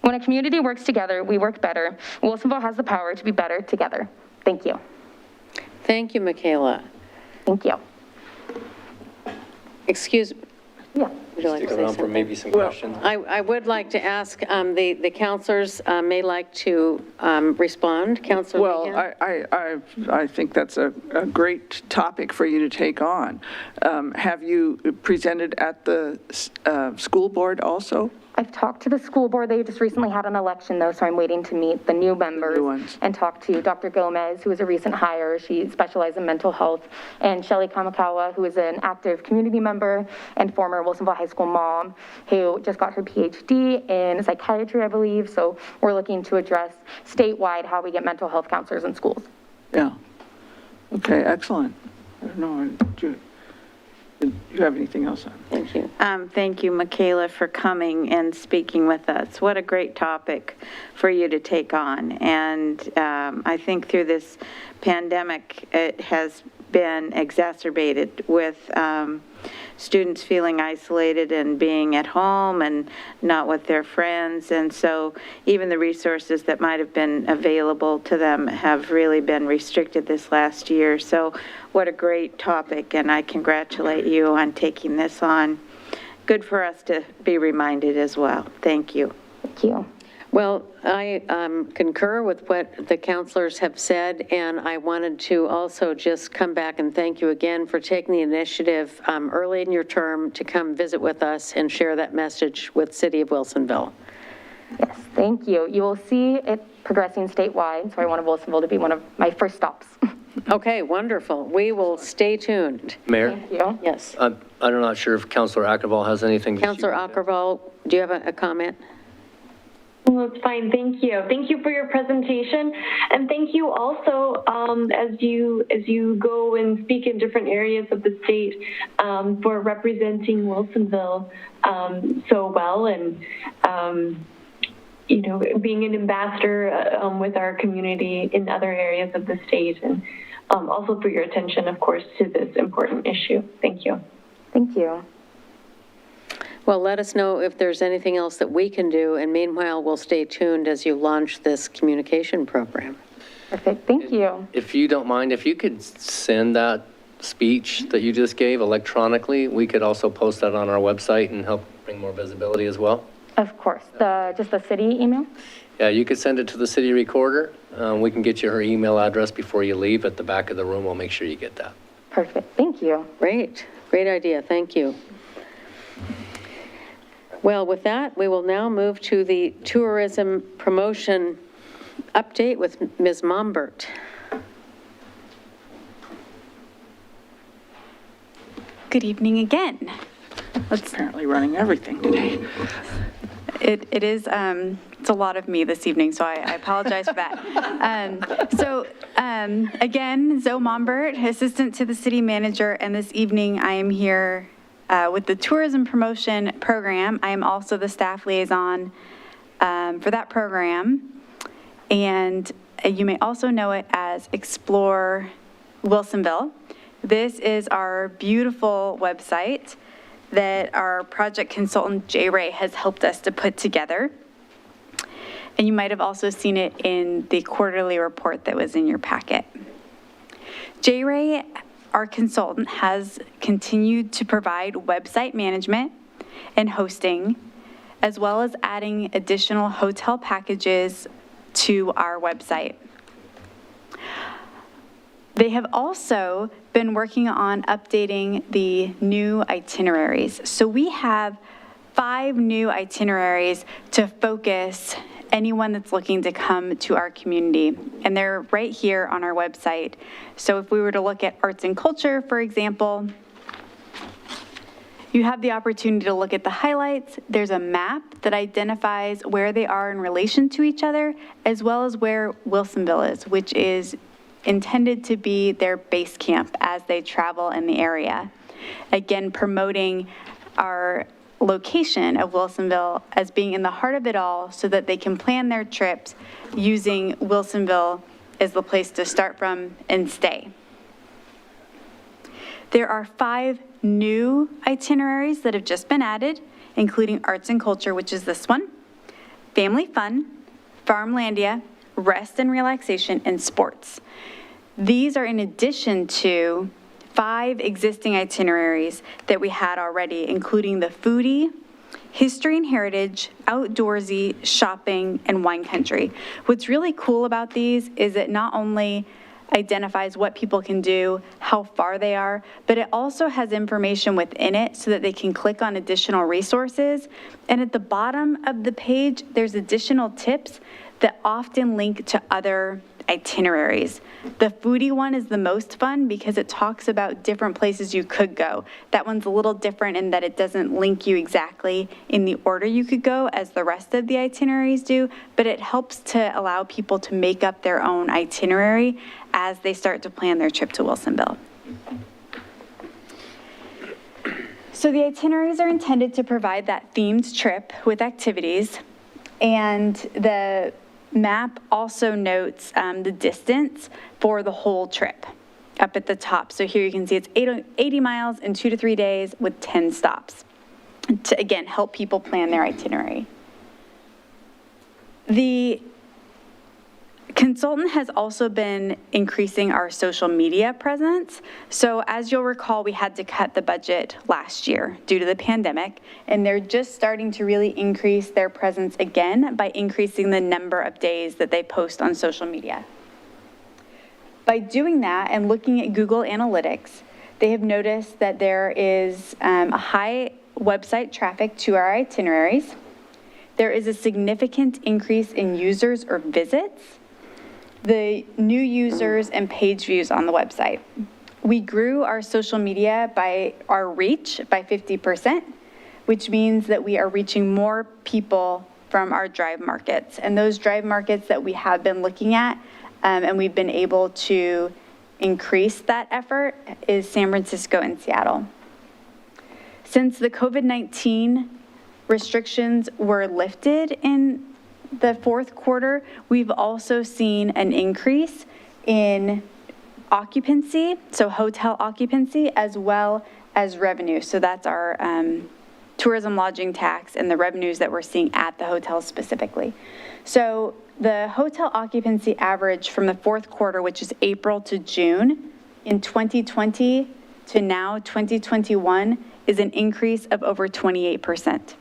When a community works together, we work better. Wilsonville has the power to be better together. Thank you. Thank you, Michaela. Thank you. Excuse me. Yeah. Would you like Stick to say around for something? maybe some questions. I would like to ask, the counselors may like to respond. Counselor Well, Lehan? I think that's a great topic for you to take on. Have you presented at the school board also? I've talked to the school board. They just recently had an election though, so I'm waiting to meet the new members ones. and talk to Dr. Gomez, who is a recent hire. She specializes in mental health, and Shelley Kamakawa, who is an active community member and former Wilsonville High School mom, who just got her PhD in psychiatry, I believe. So we're looking to address statewide how we get mental health counselors in schools. Yeah. Okay, excellent. I don't know, do you have anything else on? Thank you. Thank you, Michaela, for coming and speaking with us. What a great topic for you to take on. And I think through this pandemic, it has been exacerbated with students feeling isolated and being at home and not with their friends. And so even the resources that might have been available to them have really been restricted this last year. So what a great topic, and I congratulate you on taking this on. Good for us to be reminded as well. Thank you. Thank you. Well, I concur with what the counselors have said, and I wanted to also just come back and thank you again for taking the initiative early in your term to come visit with us and share that message with City of Wilsonville. Yes, thank you. You will see it progressing statewide, so I wanted Wilsonville to be one of my first stops. Okay, wonderful. We will stay tuned. Mayor? Thank you. Yes. I'm not sure if Councilor Ackerval has anything. that she Councilor would add. Ackerval, do you have a comment? Well, it's fine. Thank you. Thank you for your presentation. And thank you also as you go and speak in different areas of the state for representing Wilsonville so well and, being an ambassador with our community in other areas of the state and also for your attention, of course, to this important issue. Thank you. Thank you. Well, let us know if there's anything else that we can do, and meanwhile, we'll stay tuned as you launch this communication program. Perfect. Thank you. If you don't mind, if you could send that speech that you just gave electronically, we could also post that on our website and help bring more visibility as well. Of course. Just the city email? Yeah, you could send it to the city recorder. We can get you her email address before you leave at the back of the room. We'll make sure you get that. Perfect. Thank you. Great. Great idea. Thank you. Well, with that, we will now move to the tourism promotion update with Ms. Mombert. Good evening again. Apparently running everything today. It is, it's a lot of me this evening, so I apologize for that. Again, Zoe Mombert, Assistant to the City Manager, and this evening I am here with the Tourism Promotion Program. I am also the staff liaison for that program. And you may also know it as Explore Wilsonville. This is our beautiful website that our project consultant, Jay Ray, has helped us to put together. And you might have also seen it in the quarterly report that was in your packet. Jay Ray, our consultant, has continued to provide website management and hosting, as well as adding additional hotel packages to our website. They have also been working on updating the new itineraries. So we have 5 new itineraries to focus anyone that's looking to come to our community, and they're right here on our website. So if we were to look at arts and culture, for example, you have the opportunity to look at the highlights. There's a map that identifies where they are in relation to each other, as well as where Wilsonville is, which is intended to be their base camp as they travel in the area. Again, promoting our location of Wilsonville as being in the heart of it all so that they can plan their trips using Wilsonville as the place to start from and stay. There are 5 new itineraries that have just been added, including arts and culture, which is this one, family fun, farmlandia, rest and relaxation, and sports. These are in addition to 5 existing itineraries that we had already, including the foodie, history and heritage, outdoorsy, shopping, and wine country. What's really cool about these is it not only identifies what people can do, how far they are, but it also has information within it so that they can click on additional resources. And at the bottom of the page, there's additional tips that often link to other itineraries. The foodie one is the most fun because it talks about different places you could go. That one's a little different in that it doesn't link you exactly in the order you could go as the rest of the itineraries do, but it helps to allow people to make up their own itinerary as they start to plan their trip to Wilsonville. So the itineraries are intended to provide that themed trip with activities, and the map also notes the distance for the whole trip up at the top. So here you can see it's 80 miles in 2 to 3 days with 10 stops to, again, help people plan their itinerary. The consultant has also been increasing our social media presence. So as you'll recall, we had to cut the budget last year due to the pandemic, and they're just starting to really increase their presence again by increasing the number of days that they post on social media. By doing that and looking at Google Analytics, they have noticed that there is a high website traffic to our itineraries. There is a significant increase in users or visits, the new users and page views on the website. We grew our social media by our reach by 50%, which means that we are reaching more people from our drive markets. And those drive markets that we have been looking at and we've been able to increase that effort is San Francisco and Seattle. Since the COVID-19 restrictions were lifted in the 4th quarter, we've also seen an increase in occupancy, so hotel occupancy, as well as revenue. So that's our tourism lodging tax and the revenues that we're seeing at the hotels specifically. So the hotel occupancy average from the 4th quarter, which is April to June, in 2020 to now 2021, is an increase of over 28%.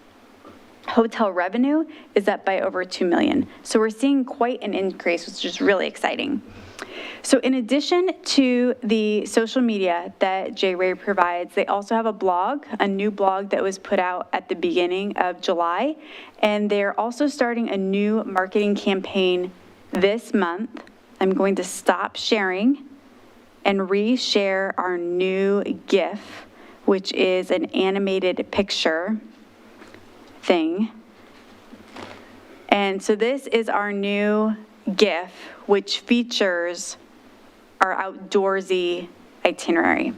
Hotel revenue is up by over $2 million. So we're seeing quite an increase, which is really exciting. So in addition to the social media that Jay Ray provides, they also have a blog, a new blog that was put out at the beginning of July. And they're also starting a new marketing campaign this month. I'm going to stop sharing and re-share our new GIF, which is an animated picture thing. And so this is our new GIF, which features our outdoorsy itinerary.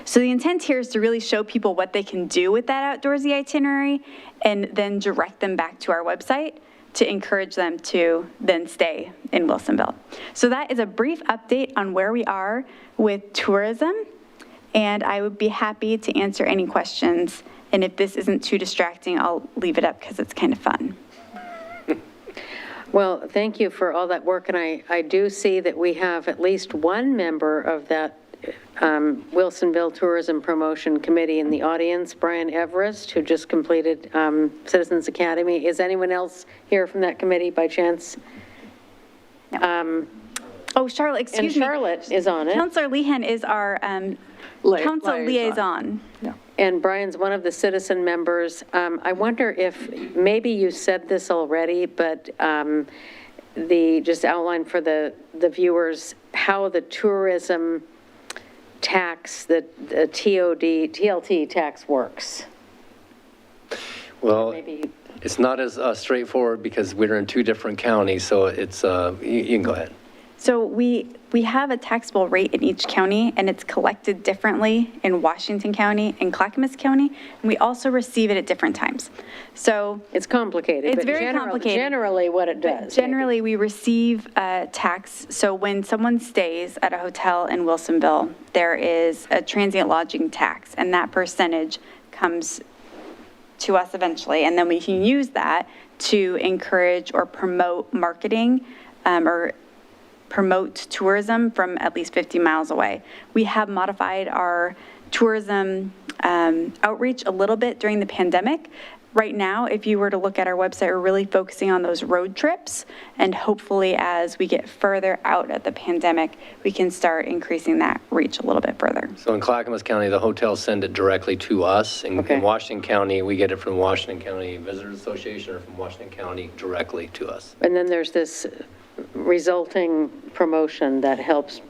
So the intent here is to really show people what they can do with that outdoorsy itinerary and then direct them back to our website to encourage them to then stay in Wilsonville. So that is a brief update on where we are with tourism, and I would be happy to answer any questions. And if this isn't too distracting, I'll leave it up because it's kind of fun. Well, thank you for all that work, and I do see that we have at least one member of that Wilsonville Tourism Promotion Committee in the audience, Brian Everest, who just completed Citizens Academy. Is anyone else here from that committee by chance? No. Oh, Charlotte, excuse me. And Charlotte is on it. Councilor Lehan is our council liaison. Yeah. And Brian's one of the citizen members. I wonder if, maybe you said this already, but just outline for the viewers how the tourism tax, the TLT tax works. Well, Maybe. it's not as straightforward because we're in 2 different counties, so it's, you can go ahead. So we have a taxable rate in each county, and it's collected differently in Washington County and Clackamas County, and we also receive it at different times. So It's complicated. It's but very complicated. Generally what it does. generally, we receive a tax. So when someone stays at a hotel in Wilsonville, there is a transient lodging tax, and that percentage comes to us eventually, and then we can use that to encourage or promote marketing or promote tourism from at least 50 miles away. We have modified our tourism outreach a little bit during the pandemic. Right now, if you were to look at our website, we're really focusing on those road trips, and hopefully as we get further out of the pandemic, we can start increasing that reach a little bit further. So in Clackamas County, the hotels send it directly to us. In Washington County, we get it from Washington County Visitors Association or from Washington County directly to us. And then there's this resulting promotion that helps.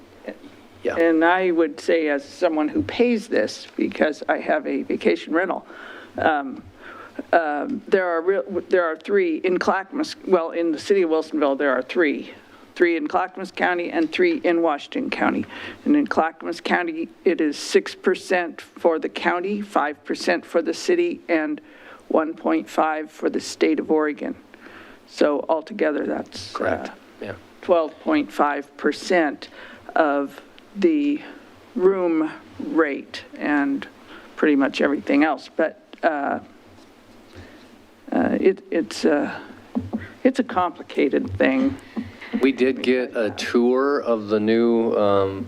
Yeah. And I would say, as someone who pays this, because I have a vacation rental, there are 3 in Clackamas, well, in the city of Wilsonville, there are 3 in Clackamas County and 3 in Washington County. And in Clackamas County, it is 6% for the county, 5% for the city, and 1.5 for the state of Oregon. So altogether, that's Correct. Yeah. 12.5% of the room rate and pretty much everything else. But it's a complicated thing. We did get a tour of the new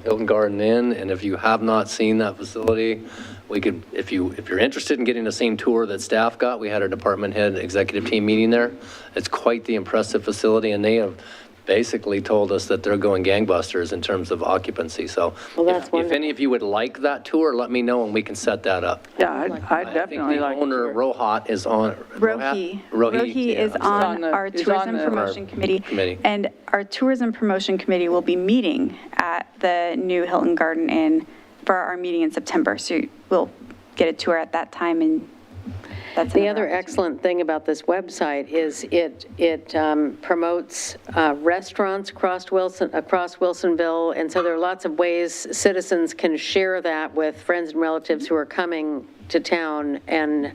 Hilton Garden Inn, and if you have not seen that facility, we could, if you're interested in getting the same tour that staff got, we had our department head executive team meeting there. It's quite the impressive facility, and they have basically told us that they're going gangbusters in terms of occupancy. So Well, that's if wonderful. any of you would like that tour, let me know and we can set that up. Yeah, I'd definitely like I think the owner, Rohat, is on. Rohi yeah, is I'm sorry. on our is on tourism the- promotion committee. Committee. And our tourism promotion committee will be meeting at the new Hilton Garden Inn for our meeting in September. So we'll get a tour at that time, and that's The another other opportunity. excellent thing about this website is it promotes restaurants across Wilsonville, and so there are lots of ways citizens can share that with friends and relatives who are coming to town, and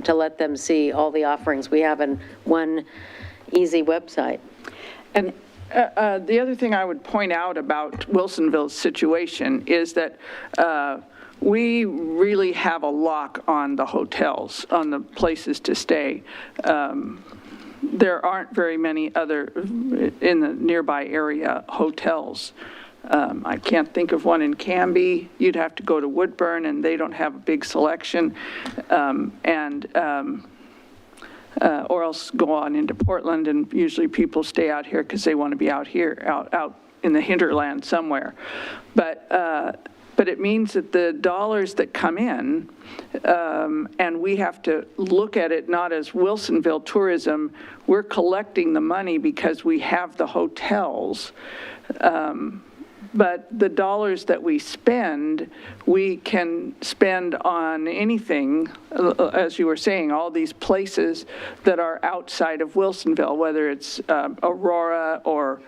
to let them see all the offerings we have in one easy website. And the other thing I would point out about Wilsonville's situation is that we really have a lock on the hotels, on the places to stay. There aren't very many other, in the nearby area, hotels. I can't think of one in Canby. You'd have to go to Woodburn, and they don't have a big selection. Or else go on into Portland, and usually people stay out here because they want to be out here, out in the hinterland somewhere. But it means that the dollars that come in, and we have to look at it not as Wilsonville tourism, we're collecting the money because we have the hotels. But the dollars that we spend, we can spend on anything, as you were saying, all these places that are outside of Wilsonville, whether it's Aurora or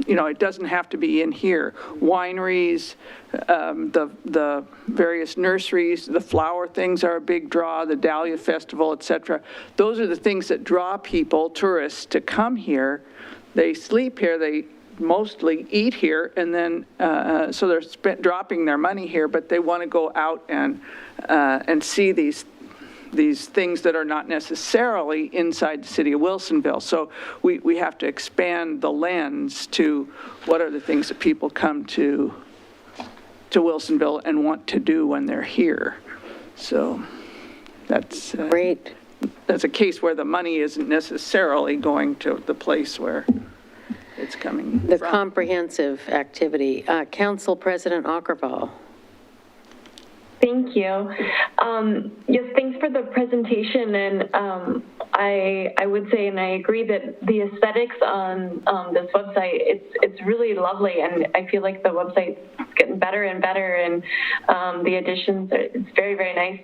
it doesn't have to be in here. Wineries, the various nurseries, the flower things are a big draw, the Dahlia Festival, et cetera. Those are the things that draw people, tourists, to come here. They sleep here, they mostly eat here, and then, so they're dropping their money here, but they want to go out and see these things that are not necessarily inside the city of Wilsonville. So we have to expand the lens to what are the things that people come to Wilsonville and want to do when they're here. So that's Great. That's a case where the money isn't necessarily going to the place where it's coming The from. comprehensive activity. Council President Ockervall. Thank you. Yes, thanks for the presentation. And I would say, and I agree that the aesthetics on this website, it's really lovely. And I feel like the website's getting better and better. And the additions, it's very, very nice.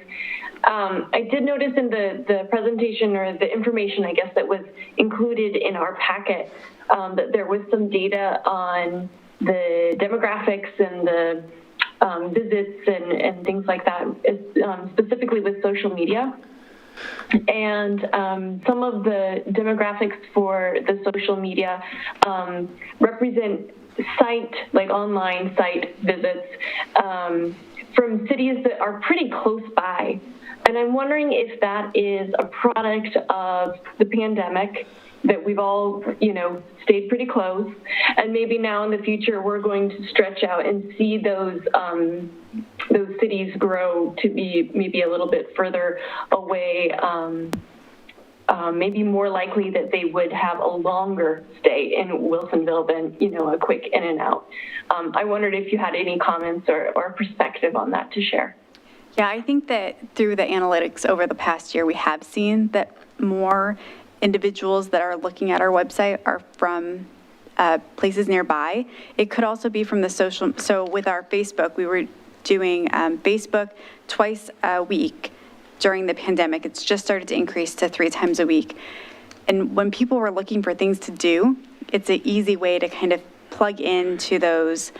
I did notice in the presentation, or the information, I guess, that was included in our packet, that there was some data on the demographics and the visits and things like that, specifically with social media. And some of the demographics for the social media represent online site visits from cities that are pretty close by. And I'm wondering if that is a product of the pandemic, that we've all, stayed pretty close, and maybe now in the future we're going to stretch out and see those cities grow to be maybe a little bit further away, maybe more likely that they would have a longer stay in Wilsonville than, a quick in and out. I wondered if you had any comments or perspective on that to share. Yeah, I think that through the analytics over the past year, we have seen that more individuals that are looking at our website are from places nearby. It could also be from the social, so with our Facebook, we were doing Facebook twice a week during the pandemic. It's just started to increase to 3 times a week. And when people were looking for things to do, it's an easy way to kind of plug into those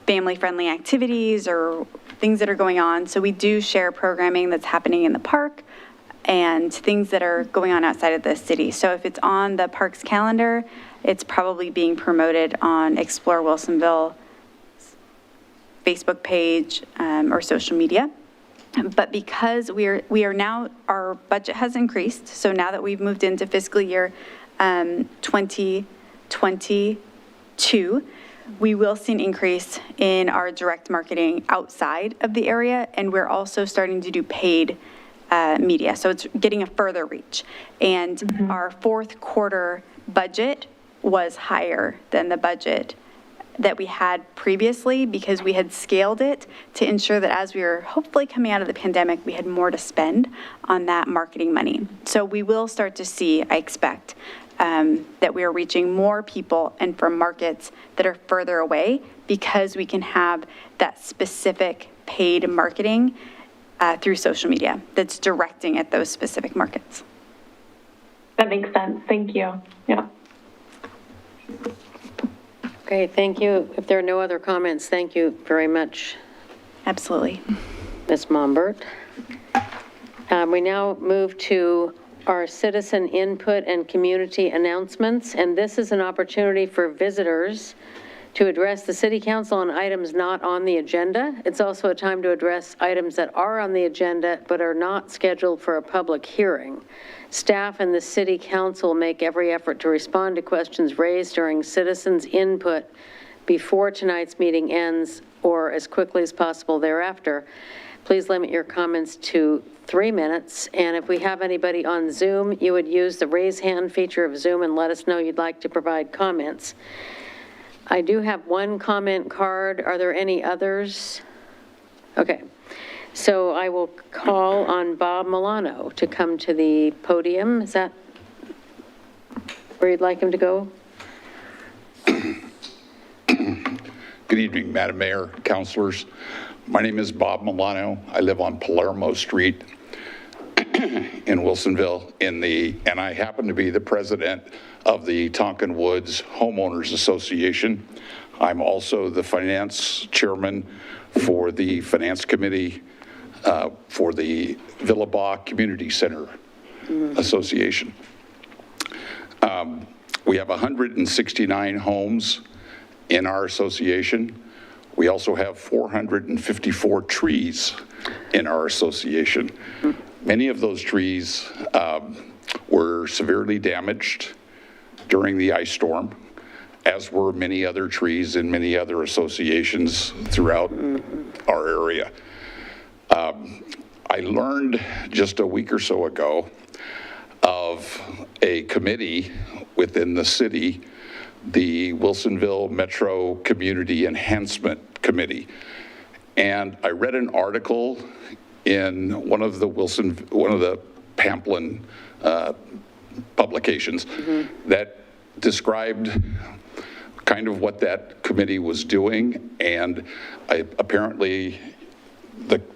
family-friendly activities or things that are going on. So we do share programming that's happening in the park and things that are going on outside of the city. So if it's on the park's calendar, it's probably being promoted on Explore Wilsonville Facebook page or social media. But because we are now, our budget has increased. So now that we've moved into fiscal year 2022, we will see an increase in our direct marketing outside of the area. And we're also starting to do paid media. So it's getting a further reach. And our fourth quarter budget was higher than the budget that we had previously, because we had scaled it to ensure that as we were hopefully coming out of the pandemic, we had more to spend on that marketing money. So we will start to see, I expect, that we are reaching more people and from markets that are further away, because we can have that specific paid marketing through social media that's directing at those specific markets. That makes sense. Thank you. Yeah. Okay, thank you. If there are no other comments, thank you very much. Absolutely. Ms. Mombert. We now move to our citizen input and community announcements, and this is an opportunity for visitors to address the City Council on items not on the agenda. It's also a time to address items that are on the agenda but are not scheduled for a public hearing. Staff and the City Council make every effort to respond to questions raised during citizens' input before tonight's meeting ends or as quickly as possible thereafter. Please limit your comments to 3 minutes, and if we have anybody on Zoom, you would use the raise hand feature of Zoom and let us know you'd like to provide comments. I do have one comment card. Are there any others? Okay. So I will call on Bob Milano to come to the podium. Is that where you'd like him to go? Good evening, Madam Mayor, councilors. My name is Bob Milano. I live on Palermo Street. in Wilsonville and I happen to be the president of the Tonkin Woods Homeowners Association. I'm also the finance chairman for the finance committee for the Villabaugh Community Center Association. We have 169 homes in our association. We also have 454 trees in our association. Many of those trees were severely damaged during the ice storm, as were many other trees in many other associations throughout our area. I learned just a week or so ago of a committee within the city, the Wilsonville Metro Community Enhancement Committee. And I read an article in one of the Pamplin publications that described kind of what that committee was doing, and apparently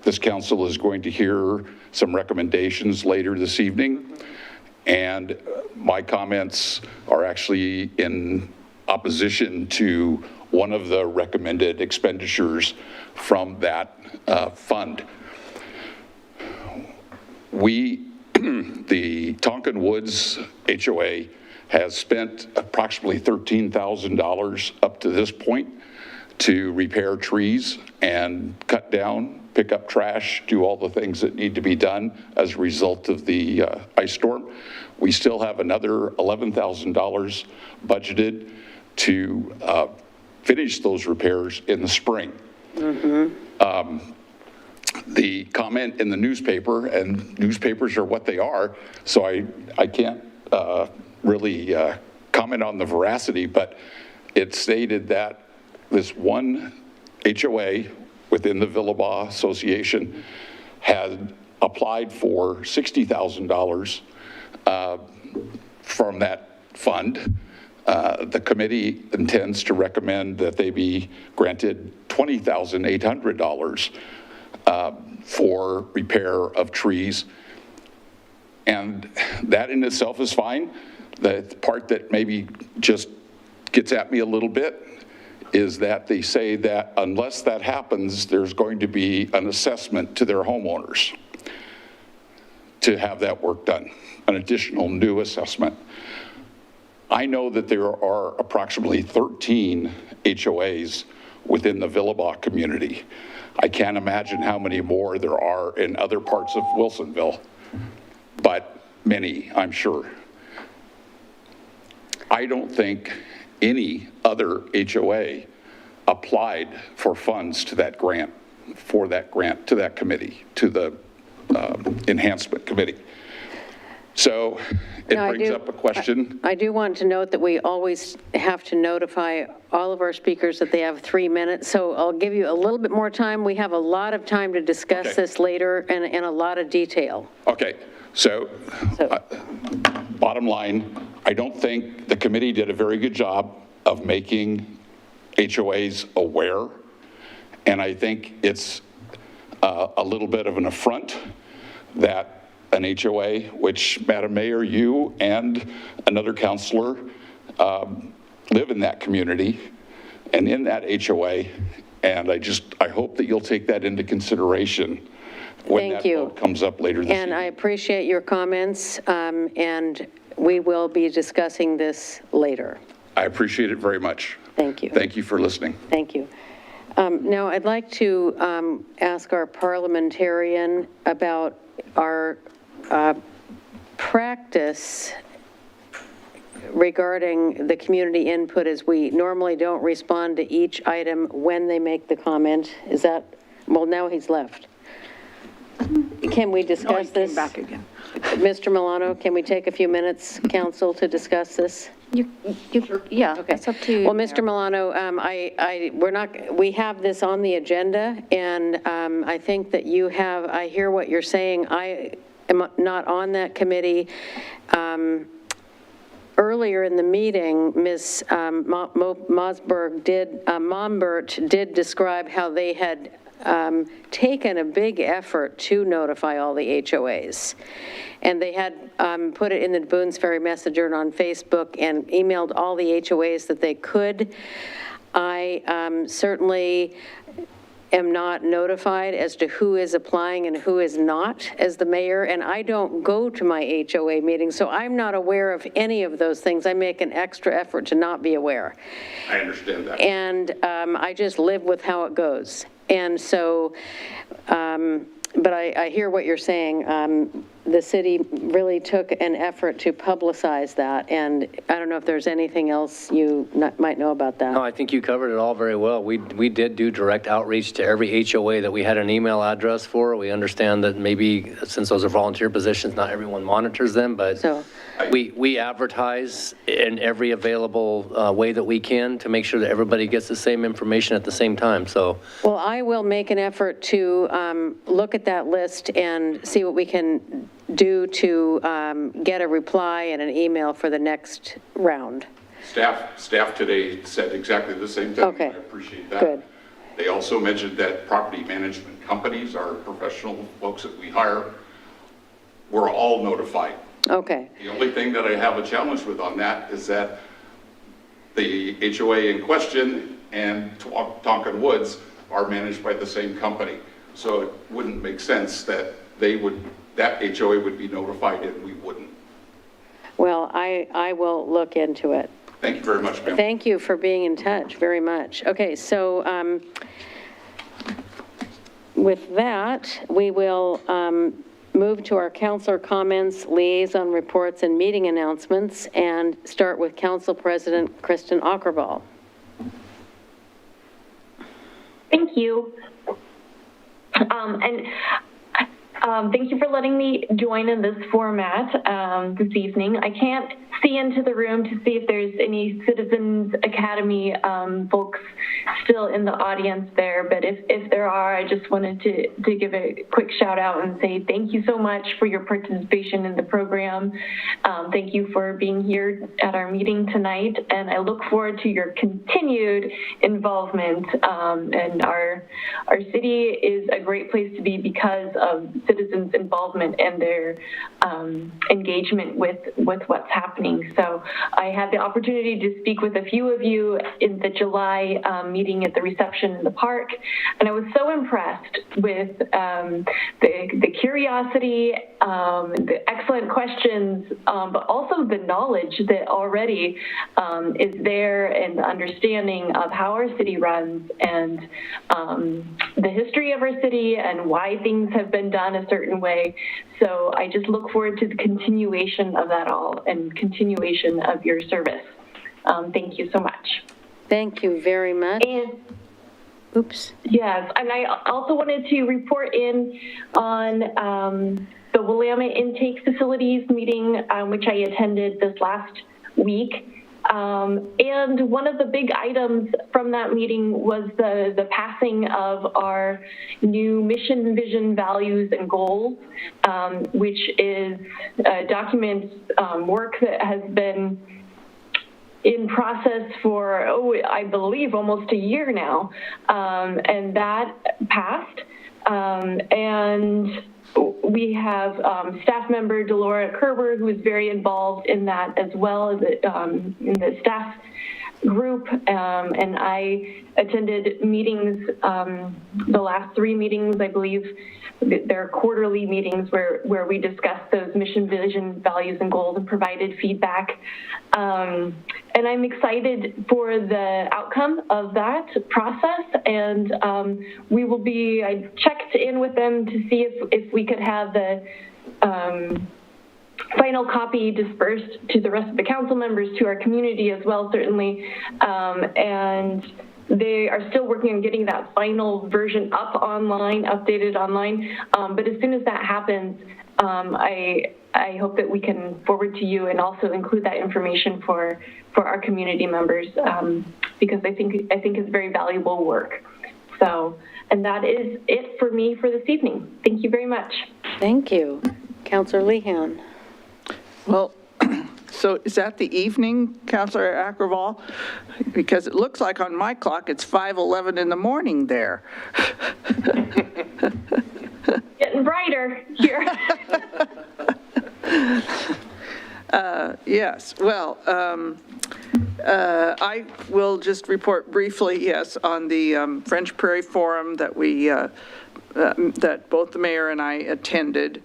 this council is going to hear some recommendations later this evening, and my comments are actually in opposition to one of the recommended expenditures from that fund. The Tonkin Woods HOA has spent approximately $13,000 up to this point to repair trees and cut down, pick up trash, do all the things that need to be done as a result of the ice storm. We still have another $11,000 budgeted to finish those repairs in the spring. The comment in the newspaper, and newspapers are what they are, so I can't really comment on the veracity, but it stated that this one HOA within the Villabaugh Association had applied for $60,000 from that fund. The committee intends to recommend that they be granted $20,800 for repair of trees. And that in itself is fine. The part that maybe just gets at me a little bit is that they say that unless that happens, there's going to be an assessment to their homeowners to have that work done, an additional new assessment. I know that there are approximately 13 HOAs within the Villabaugh community. I can't imagine how many more there are in other parts of Wilsonville, but many, I'm sure. I don't think any other HOA applied for funds to that grant, to that committee, to the enhancement committee. So it brings up a question. I do want to note that we always have to notify all of our speakers that they have 3 minutes, so I'll give you a little bit more time. We have a lot of time to discuss this later and in a lot of detail. Okay, so bottom line, I don't think the committee did a very good job of making HOAs aware, and I think it's a little bit of an affront that an HOA, which Madam Mayor, you and another councilor live in that community and in that HOA, and I hope that you'll take that into consideration when that vote comes up later this evening. And I appreciate your comments, and we will be discussing this later. I appreciate it very much. Thank you. Thank you for listening. Thank you. Now, I'd like to ask our parliamentarian about our practice regarding the community input, as we normally don't respond to each item when they make the comment. Is that, well, now he's left. Can we discuss this? Back again. Mr. Milano, can we take a few minutes, council, to discuss this? Yeah, Okay. it's up to you. Well, Mr. Milano, we have this on the agenda, and I think that you have, I hear what you're saying. I am not on that committee. Earlier in the meeting, Ms. Mombert did describe how they had taken a big effort to notify all the HOAs. And they had put it in the Boones Ferry Messenger and on Facebook and emailed all the HOAs that they could. I certainly am not notified as to who is applying and who is not as the mayor, and I don't go to my HOA meetings, so I'm not aware of any of those things. I make an extra effort to not be aware. I understand that. And I just live with how it goes. And so, but I hear what you're saying. The city really took an effort to publicize that, and I don't know if there's anything else you might know about that. No, I think you covered it all very well. We did do direct outreach to every HOA that we had an email address for. We understand that maybe since those are volunteer positions, not everyone monitors them, but we advertise in every available way that we can to make sure that everybody gets the same information at the same time, so. Well, I will make an effort to look at that list and see what we can do to get a reply and an email for the next round. Staff today said exactly the same thing. Okay. I appreciate that. Good. They also mentioned that property management companies are professional folks that we hire. We're all notified. Okay. The only thing that I have a challenge with on that is that the HOA in question and Tonkin Woods are managed by the same company. So it wouldn't make sense that that HOA would be notified and we wouldn't. Well, I will look into it. Thank you very much, ma'am. Thank you for being in touch very much. Okay, so with that, we will move to our councilor comments, liaison reports, and meeting announcements, and start with Council President Kristen Ockervall. Thank you. Thank you for letting me join in this format this evening. I can't see into the room to see if there's any Citizens Academy folks still in the audience there, but if there are, I just wanted to give a quick shout out and say thank you so much for your participation in the program. Thank you for being here at our meeting tonight, and I look forward to your continued involvement. And our city is a great place to be because of citizens' involvement and their engagement with what's happening. So I had the opportunity to speak with a few of you in the July meeting at the reception in the park, and I was so impressed with the curiosity, the excellent questions, but also the knowledge that already is there, and the understanding of how our city runs, and the history of our city and why things have been done a certain way. So I just look forward to the continuation of that all and continuation of your service. Thank you so much. Thank you very much. And, oops. Yes, and I also wanted to report in on the Willamette Intake Facilities meeting, which I attended this last week. And one of the big items from that meeting was the passing of our new mission, vision, values, and goals, which is documents work that has been in process for, I believe almost a year now, and that passed. And we have staff member Delora Kerber, who is very involved in that as well as in the staff group, and I attended meetings, the last 3 meetings, I believe. They're quarterly meetings where we discuss those mission, vision, values, and goals and provided feedback. And I'm excited for the outcome of that process. And I checked in with them to see if we could have the final copy dispersed to the rest of the council members, to our community as well, certainly. And they are still working on getting that final version up online, updated online. But as soon as that happens, I hope that we can forward to you and also include that information for our community members, because I think it's very valuable work. So, and that is it for me for this evening. Thank you very much. Thank you. Councilor Lehan. Well, So is that the evening, Councilor Akkerval? Because it looks like on my clock, it's 5:11 in the morning there. Getting brighter here. Yes, well, I will just report briefly, yes, on the French Prairie Forum that that both the mayor and I attended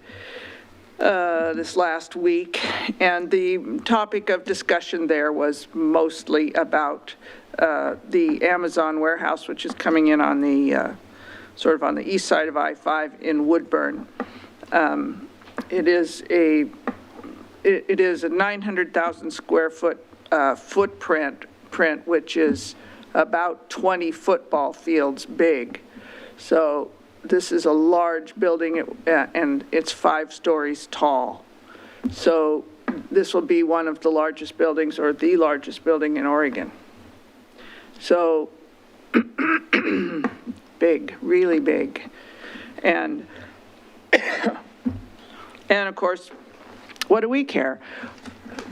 this last week, and the topic of discussion there was mostly about the Amazon warehouse, which is coming in on the, sort of on the east side of I-5 in Woodburn. It is a 900,000 square foot footprint, which is about 20 football fields big. So this is a large building, and it's 5 stories tall. So this will be one of the largest buildings, or the largest building in Oregon. So big, really big. And of course, what do we care?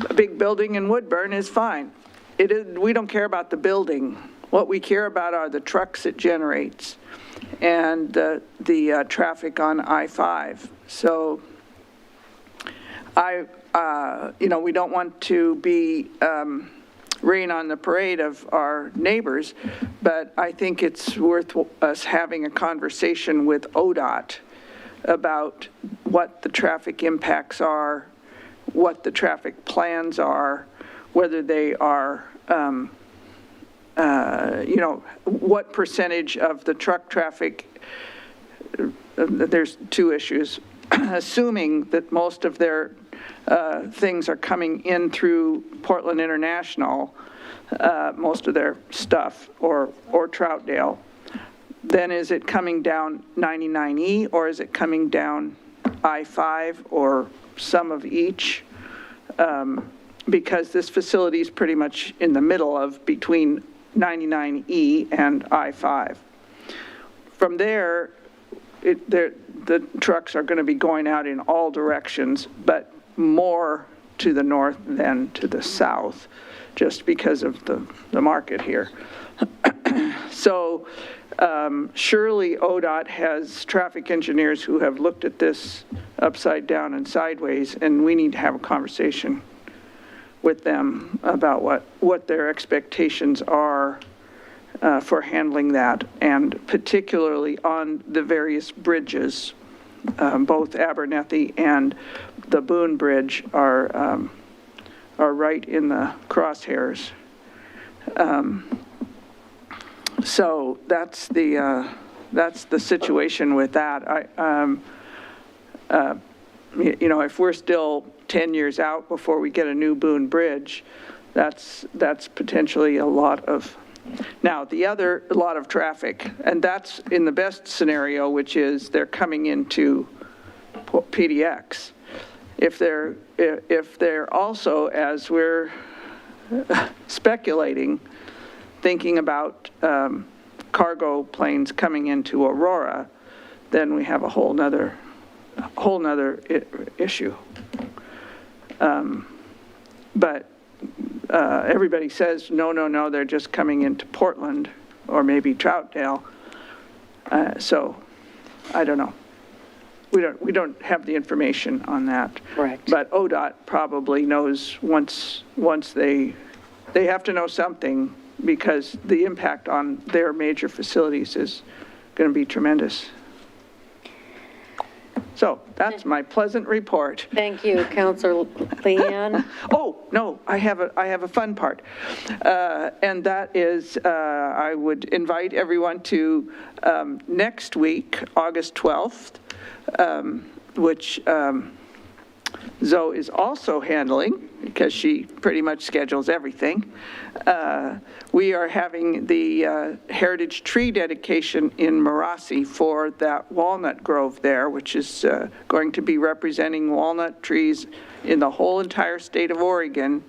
A big building in Woodburn is fine. We don't care about the building. What we care about are the trucks it generates and the traffic on I-5. So we don't want to be rain on the parade of our neighbors, but I think it's worth us having a conversation with ODOT about what the traffic impacts are, what the traffic plans are, whether they are, what percentage of the truck traffic, there's 2 issues, assuming that most of their things are coming in through Portland International, most of their stuff, or Troutdale, then is it coming down 99E, or is it coming down I-5, or some of each? Because this facility is pretty much in the middle of between 99E and I-5. From there, the trucks are going to be going out in all directions, but more to the north than to the south, just because of the market here. So surely ODOT has traffic engineers who have looked at this upside down and sideways, and we need to have a conversation with them about what their expectations are for handling that, and particularly on the various bridges. Both Abernethy and the Boone Bridge are right in the crosshairs. So that's the situation with that. If we're still 10 years out before we get a new Boone Bridge, that's potentially a lot of. Now, a lot of traffic, and that's in the best scenario, which is they're coming into PDX. If they're also, as we're speculating, thinking about cargo planes coming into Aurora, then we have a whole nother issue. But everybody says, no, they're just coming into Portland or maybe Troutdale. So I don't know. We don't have the information on that. Correct. But ODOT probably knows once they have to know something, because the impact on their major facilities is going to be tremendous. So that's my pleasant report. Thank you, Councilor Leanne. Oh, no, I have a fun part. And that is, I would invite everyone to next week, August 12th, which Zoe is also handling, because she pretty much schedules everything. We are having the Heritage Tree dedication in Marassi for that walnut grove there, which is going to be representing walnut trees in the whole entire state of Oregon,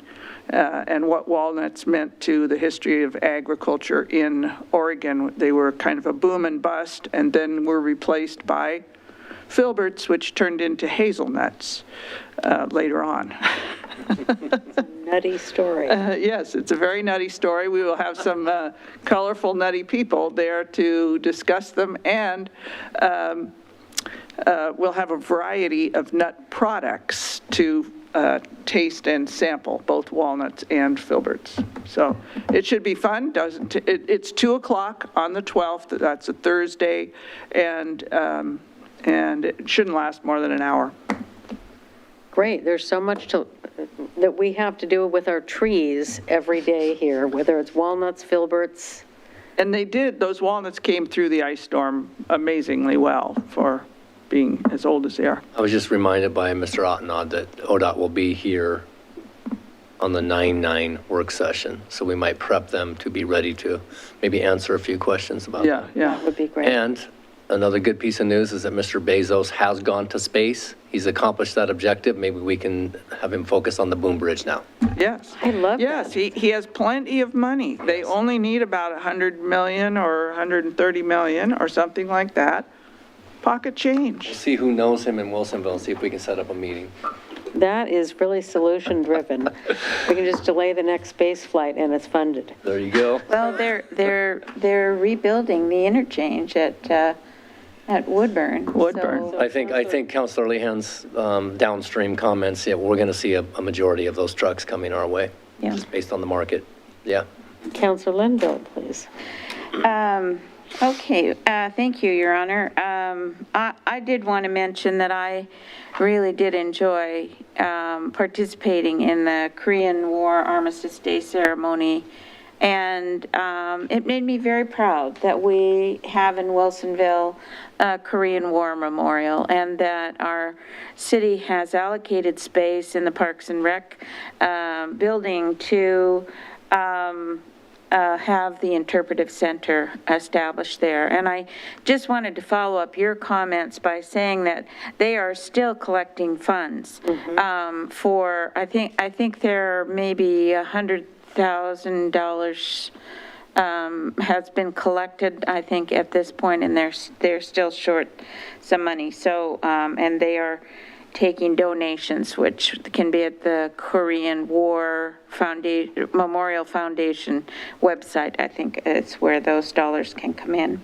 and what walnuts meant to the history of agriculture in Oregon. They were kind of a boom and bust, and then were replaced by filberts, which turned into hazelnuts later on. Nutty story. Yes, it's a very nutty story. We will have some colorful, nutty people there to discuss them, and we'll have a variety of nut products to taste and sample, both walnuts and filberts. So it should be fun. It's 2 o'clock on the 12th. That's a Thursday, and it shouldn't last more than an hour. Great, there's so much that we have to do with our trees every day here, whether it's walnuts, filberts. And those walnuts came through the ice storm amazingly well for being as old as they are. I was just reminded by Mr. Ottenod that ODOT will be here on the 9/9 work session, so we might prep them to be ready to maybe answer a few questions about that. Yeah. That would be great. And another good piece of news is that Mr. Bezos has gone to space. He's accomplished that objective. Maybe we can have him focus on the boom bridge now. Yes. I love that. Yes, he has plenty of money. They only need about 100 million or 130 million or something like that. Pocket change. We'll see who knows him in Wilsonville and see if we can set up a meeting. That is really solution-driven. We can just delay the next space flight and it's funded. There you go. Well, they're rebuilding the interchange at Woodburn. So- I think Councilor Lehan's downstream comments, yeah, we're going to see a majority of those trucks coming our way. Yeah. Just based on the market. Yeah. Councilor Linville, please. Okay, thank you, Your Honor. I did want to mention that I really did enjoy participating in the Korean War Armistice Day ceremony, and it made me very proud that we have in Wilsonville a Korean War Memorial, and that our city has allocated space in the Parks and Rec building to have the interpretive center established there. And I just wanted to follow up your comments by saying that they are still collecting funds for, I think there may be $100,000 has been collected, I think, at this point, and they're still short some money. So, and they are taking donations, which can be at the Korean War Memorial Foundation website. I think it's where those dollars can come in.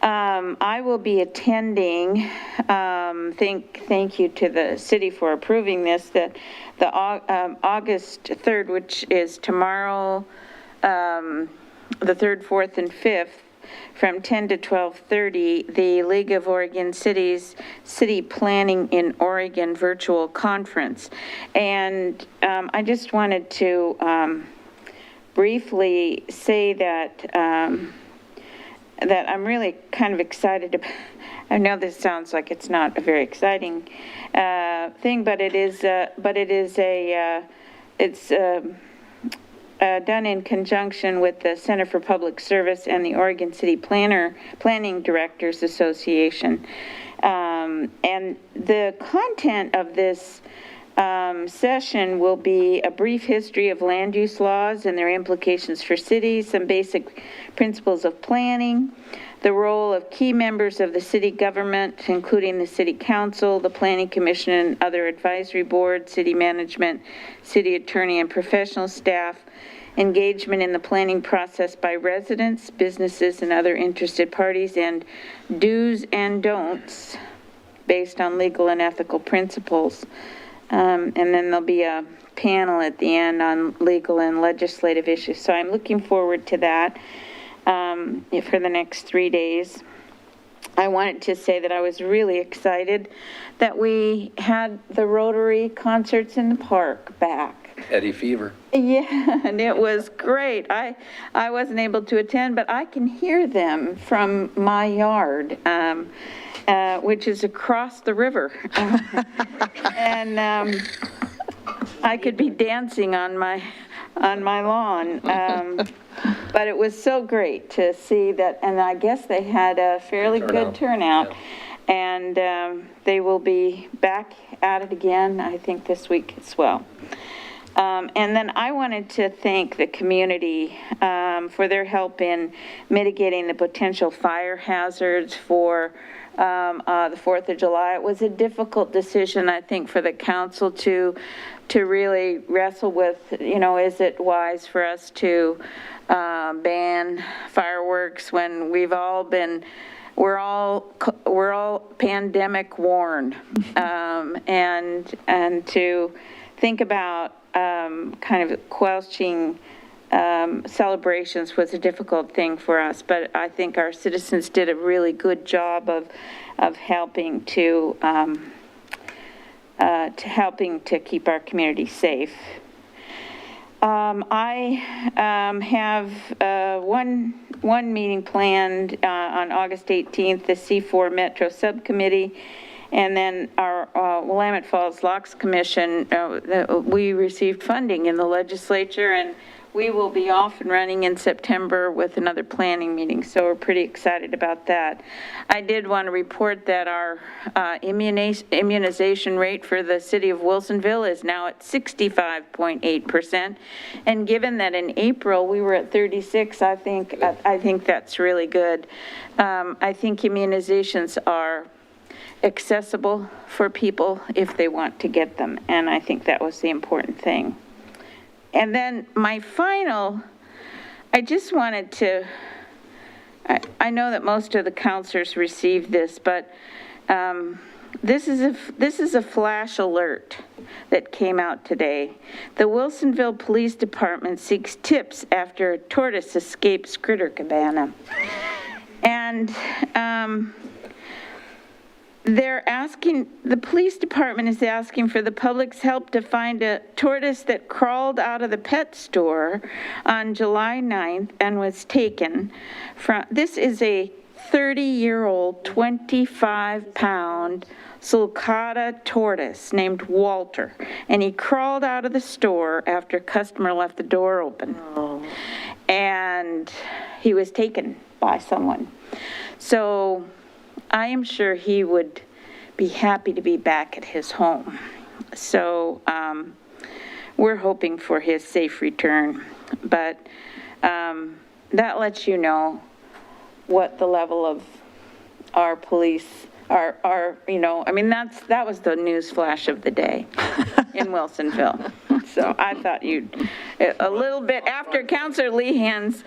I will be attending, thank you to the city for approving this, that the August 3rd, which is tomorrow, the 3rd, 4th, and 5th, from 10 to 12:30, the League of Oregon Cities City Planning in Oregon virtual conference. And I just wanted to briefly say that that I'm really kind of excited about. I know this sounds like it's not a very exciting thing, but it is. It's done in conjunction with the Center for Public Service and the Oregon City Planning Directors Association. And the content of this session will be a brief history of land use laws and their implications for cities, some basic principles of planning, the role of key members of the city government, including the city council, the planning commission, and other advisory boards, city management, city attorney, and professional staff, engagement in the planning process by residents, businesses, and other interested parties, and do's and don'ts based on legal and ethical principles. And then there'll be a panel at the end on legal and legislative issues. So I'm looking forward to that for the next 3 days. I wanted to say that I was really excited that we had the Rotary concerts in the park back. Eddie Fever. Yeah, and it was great. I wasn't able to attend, but I can hear them from my yard, which is across the river. And I could be dancing on my lawn. But it was so great to see that, and I guess they had a fairly good turnout. And they will be back at it again, I think, this week as well. And then I wanted to thank the community for their help in mitigating the potential fire hazards for the 4th of July. It was a difficult decision, I think, for the council to really wrestle with, is it wise for us to ban fireworks when we're all pandemic worn, and to think about kind of quelching celebrations was a difficult thing for us, but I think our citizens did a really good job of helping to keep our community safe. I have one meeting planned on August 18th, the C4 Metro Subcommittee, and then our Willamette Falls Locks Commission. We received funding in the legislature, and we will be off and running in September with another planning meeting, so we're pretty excited about that. I did want to report that our immunization rate for the city of Wilsonville is now at 65.8%, and given that in April we were at 36, I think that's really good. I think immunizations are accessible for people if they want to get them, and I think that was the important thing. And then my final, I just wanted to, I know that most of the counselors received this, but this is a flash alert that came out today. The Wilsonville Police Department seeks tips after a tortoise escapes critter cabana. And the police department is asking for the public's help to find a tortoise that crawled out of the pet store on July 9th and was taken from, this is a 30-year-old, 25-pound sulcata tortoise named Walter, and he crawled out of the store after a customer left the door open. Oh. And he was taken by someone. So I am sure he would be happy to be back at his home. So we're hoping for his safe return. But that lets you know what the level of our police are, I mean, that was the news flash of the day in Wilsonville. So I thought a little bit after Councilor Lehan's.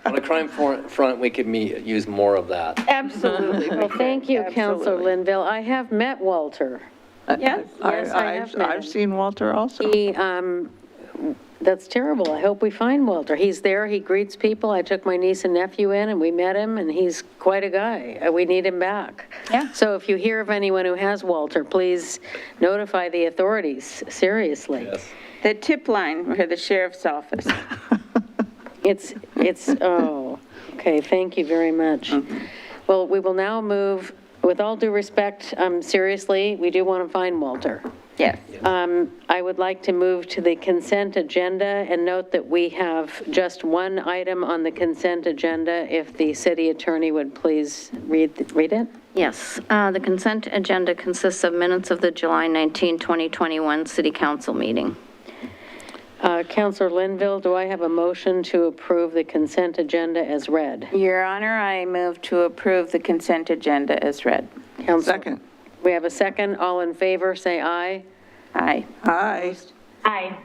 On the crime front, we could use more of that. Absolutely. Well, thank you, Councilor Linville. I have met Walter. Yes, I have met him. I've seen Walter also. He, that's terrible. I hope we find Walter. He's there, he greets people. I took my niece and nephew in and we met him, and he's quite a guy. We need him back. Yeah. So if you hear of anyone who has Walter, please notify the authorities, seriously. Yes. The tip line for the sheriff's office. Oh, okay, thank you very much. Mm-hmm. Well, we will now move, with all due respect, seriously, we do want to find Walter. Yes. I would like to move to the consent agenda and note that we have just one item on the consent agenda. If the city attorney would please read it. Yes, the consent agenda consists of minutes of the July 19, 2021 City Council meeting. Councilor Linville, do I have a motion to approve the consent agenda as read? Your Honor, I move to approve the consent agenda as read. Second. We have a second. All in favor, say aye. Aye. Aye. Aye.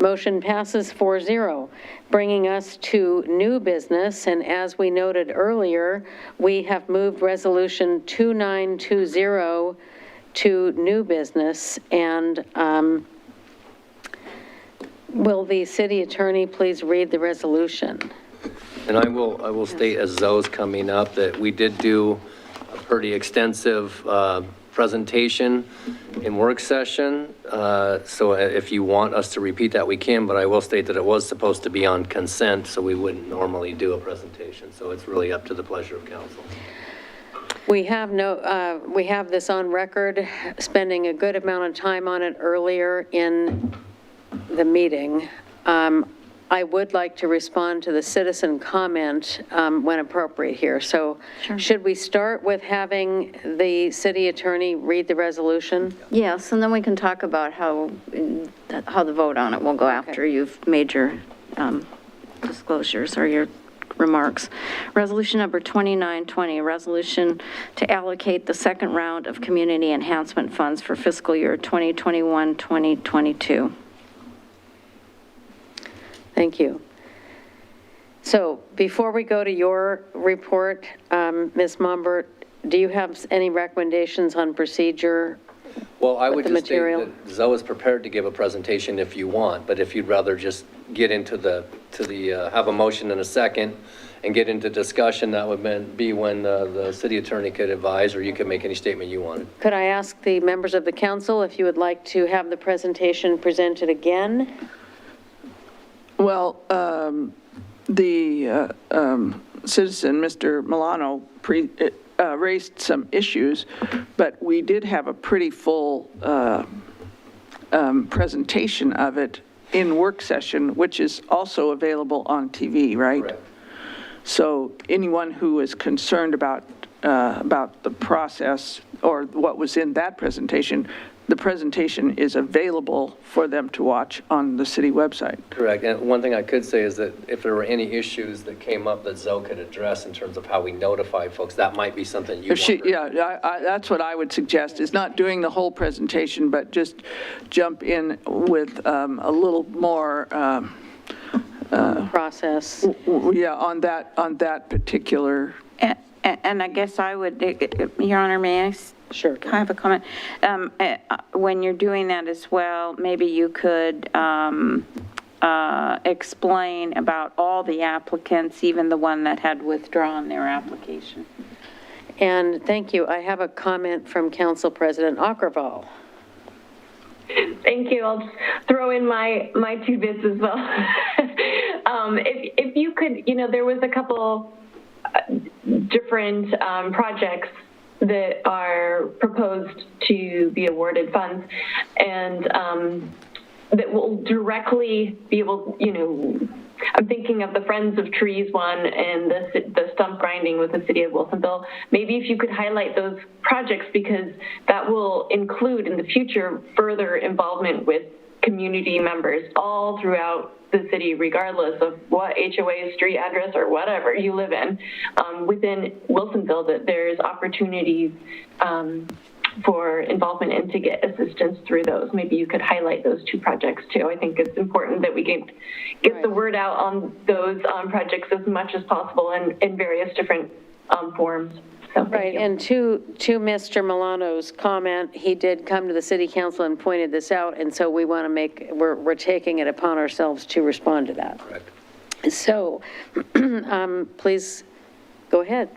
Motion passes 4-0, bringing us to new business. And as we noted earlier, we have moved resolution 2920 to new business. And will the city attorney please read the resolution? And I will state, as Zoe's coming up, that we did do a pretty extensive presentation in work session. So if you want us to repeat that, we can, but I will state that it was supposed to be on consent, so we wouldn't normally do a presentation. So it's really up to the pleasure of council. We have this on record, spending a good amount of time on it earlier in the meeting. I would like to respond to the citizen comment when appropriate here. So should we start with having the city attorney read the resolution? Yes, and then we can talk about how the vote on it will go after you've made your disclosures or your remarks. Resolution number 2920, a resolution to allocate the second round of community enhancement funds for fiscal year 2021-2022. Thank you. So before we go to your report, Ms. Mombert, do you have any recommendations on procedure? Well, I would the just state material? that Zoe is prepared to give a presentation if you want, but if you'd rather just get into have a motion and a second and get into discussion, that would be when the city attorney could advise, or you could make any statement you wanted. Could I ask the members of the council if you would like to have the presentation presented again? Well, the citizen, Mr. Milano, raised some issues, but we did have a pretty full presentation of it in work session, which is also available on TV, right? Correct. So anyone who is concerned about the process or what was in that presentation, the presentation is available for them to watch on the city website. Correct. And one thing I could say is that if there were any issues that came up that Zoe could address in terms of how we notify folks, that might be something you want. Yeah, that's what I would suggest, is not doing the whole presentation, but just jump in with a little more Process. yeah, on that particular. And I guess I would, Your Honor, may I? Sure. I have a comment. When you're doing that as well, maybe you could explain about all the applicants, even the one that had withdrawn their application. And thank you. I have a comment from Council President Akkerval. Thank you. I'll just throw in my 2 bits as well. If you could, there was a couple different projects that are proposed to be awarded funds, and that will directly be able, I'm thinking of the Friends of Trees one and the stump grinding with the city of Wilsonville. Maybe if you could highlight those projects, because that will include in the future further involvement with community members all throughout the city, regardless of what HOA, street address, or whatever you live in, within Wilsonville, that there's opportunities for involvement and to get assistance through those. Maybe you could highlight those 2 projects too. I think it's important that we get the word out on those projects as much as possible in various different forms. So, Right, and to Mr. Milano's comment, he did come to the city council and pointed this out, and so we want to we're taking it upon ourselves to respond to that. Correct. So, please go ahead.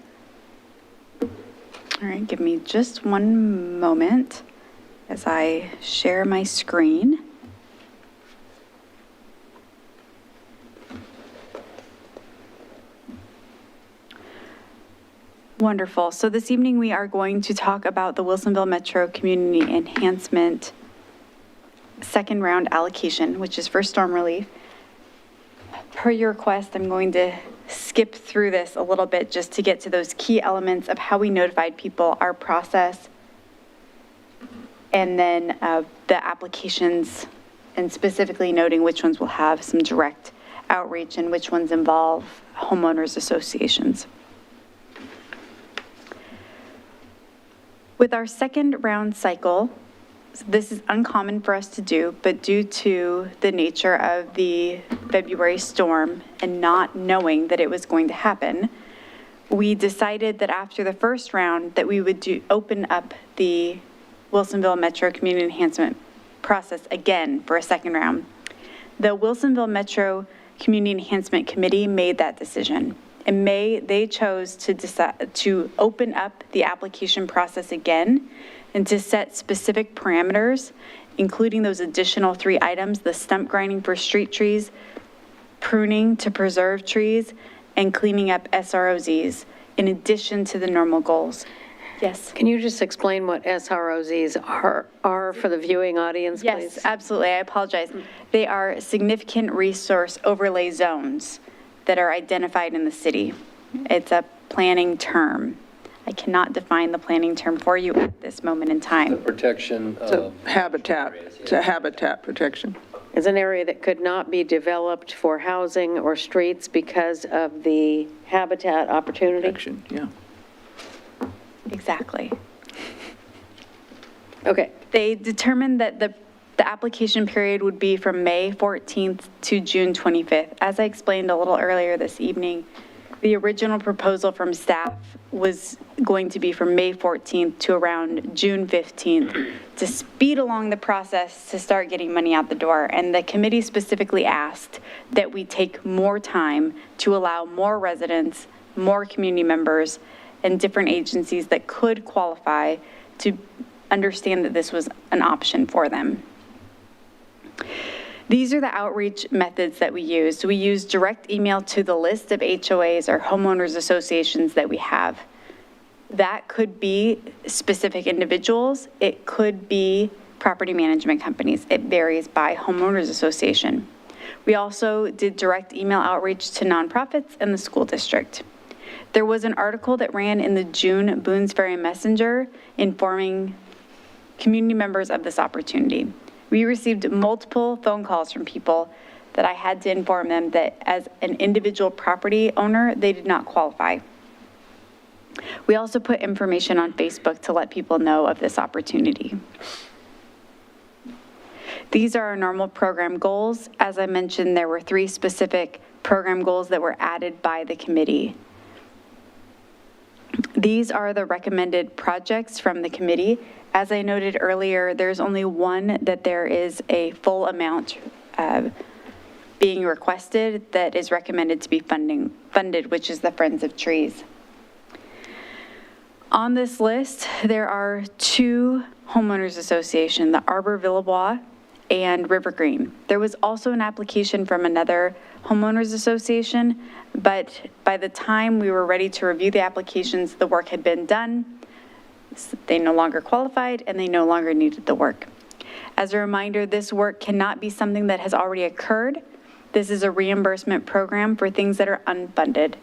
All right, give me just one moment as I share my screen. Wonderful. So this evening we are going to talk about the Wilsonville Metro Community Enhancement second round allocation, which is for storm relief. Per your request, I'm going to skip through this a little bit just to get to those key elements of how we notified people, our process, and then the applications, and specifically noting which ones will have some direct outreach and which ones involve homeowners associations. With our second round cycle, this is uncommon for us to do, but due to the nature of the February storm and not knowing that it was going to happen, we decided that after the first round that we would open up the Wilsonville Metro Community Enhancement process again for a second round. The Wilsonville Metro Community Enhancement Committee made that decision. In May, they chose to decide to open up the application process again and to set specific parameters, including those additional 3 items, the stump grinding for street trees, pruning to preserve trees, and cleaning up SROZs, in addition to the normal goals. Yes. Can you just explain what SROZs are for the viewing audience, please? Yes, absolutely. I apologize. They are significant resource overlay zones that are identified in the city. It's a planning term. I cannot define the planning term for you at this moment in The time. protection To of habitat, areas, yeah. to habitat protection. It's an area that could not be developed for housing or streets because of the habitat opportunity. Action, yeah. Exactly. Okay. They determined that the application period would be from May 14th to June 25th. As I explained a little earlier this evening, the original proposal from staff was going to be from May 14th to around June 15th to speed along the process to start getting money out the door. And the committee specifically asked that we take more time to allow more residents, more community members, and different agencies that could qualify to understand that this was an option for them. These are the outreach methods that we used. We used direct email to the list of HOAs or homeowners associations that we have. That could be specific individuals. It could be property management companies. It varies by homeowners association. We also did direct email outreach to nonprofits and the school district. There was an article that ran in the June Boones Ferry Messenger informing community members of this opportunity. We received multiple phone calls from people that I had to inform them that as an individual property owner, they did not qualify. We also put information on Facebook to let people know of this opportunity. These are our normal program goals. As I mentioned, there were 3 specific program goals that were added by the committee. These are the recommended projects from the committee. As I noted earlier, there's only one that there is a full amount being requested that is recommended to be funded, which is the Friends of Trees. On this list, there are 2 homeowners associations, the Arbor Villebois and River Green. There was also an application from another homeowners association, but by the time we were ready to review the applications, the work had been done. They no longer qualified and they no longer needed the work. As a reminder, this work cannot be something that has already occurred. This is a reimbursement program for things that are unfunded.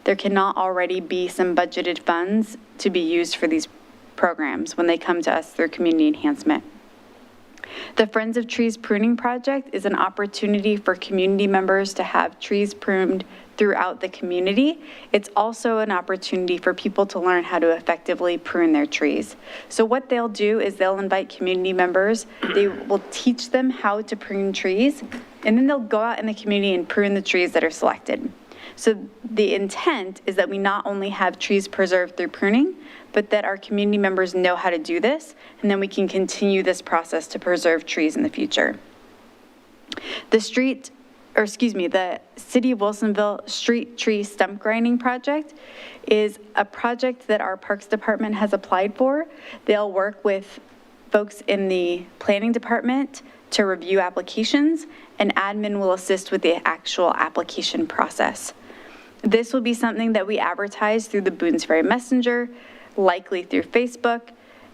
There cannot already be some budgeted funds to be used for these programs when they come to us through community enhancement. The Friends of Trees Pruning Project is an opportunity for community members to have trees pruned throughout the community. It's also an opportunity for people to learn how to effectively prune their trees. So what they'll do is they'll invite community members, they will teach them how to prune trees, and then they'll go out in the community and prune the trees that are selected. So the intent is that we not only have trees preserved through pruning, but that our community members know how to do this, and then we can continue this process to preserve trees in the future. The City of Wilsonville Street Tree Stump Grinding Project is a project that our Parks Department has applied for. They'll work with folks in the planning department to review applications, and admin will assist with the actual application process. This will be something that we advertise through the Boones Ferry Messenger, likely through Facebook,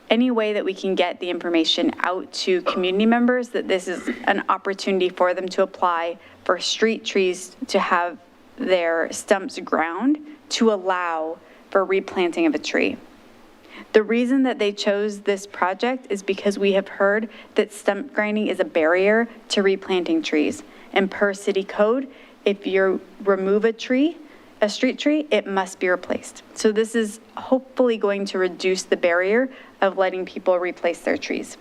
any way that we can get the information out to community members that this is an opportunity for them to apply for street trees to have their stumps ground to allow for replanting of a tree. The reason that they chose this project is because we have heard that stump grinding is a barrier to replanting trees. And per city code, if you remove a tree, a street tree, it must be replaced. So this is hopefully going to reduce the barrier of letting people replace their trees.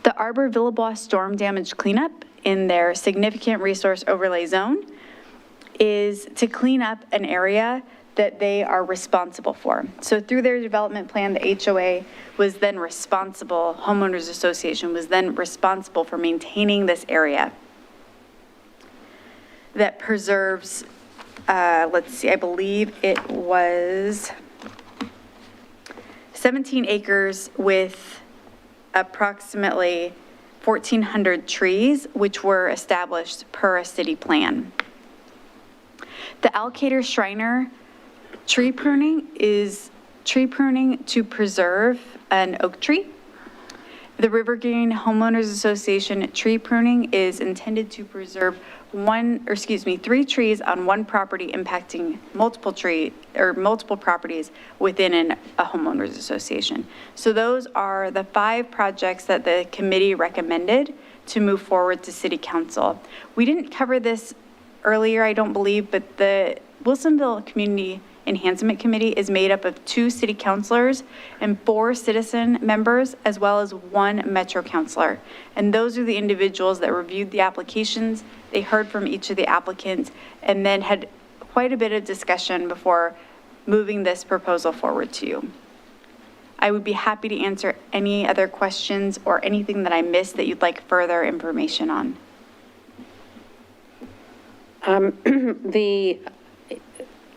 The Arbor Villebois storm damage cleanup in their significant resource overlay zone is to clean up an area that they are responsible for. So through their development plan, the HOA was then responsible, homeowners association was then responsible for maintaining this area that preserves, let's see, I believe it was 17 acres with approximately 1,400 trees, which were established per a city plan. The Alcator Shriner tree pruning is tree pruning to preserve an oak tree. The River Green Homeowners Association tree pruning is intended to preserve 3 trees on one property impacting multiple properties within a homeowners association. So those are the 5 projects that the committee recommended to move forward to City Council. We didn't cover this earlier, I don't believe, but the Wilsonville Community Enhancement Committee is made up of 2 city councilors and 4 citizen members, as well as 1 metro councilor. And those are the individuals that reviewed the applications. They heard from each of the applicants and then had quite a bit of discussion before moving this proposal forward to you. I would be happy to answer any other questions or anything that I missed that you'd like further information on.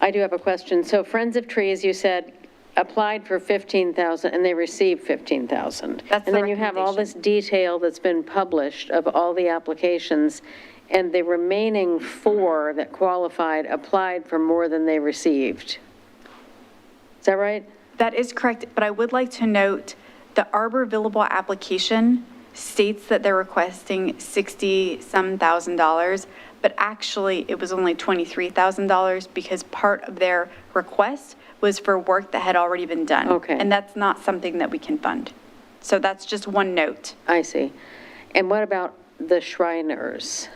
I do have a question. So Friends of Trees, you said, applied for 15,000 and they received 15,000. That's the And then you have all this detail that's been published of all the applications, and the remaining 4 that qualified applied for more than they received. Is that right? That is correct, but I would like to note the Arbor Villable application states that they're requesting $60-some thousand, but actually it was only $23,000 because part of their request was for work that had already been done. Okay. And that's not something that we can fund. So that's just one note. I see. And what about the Shriners?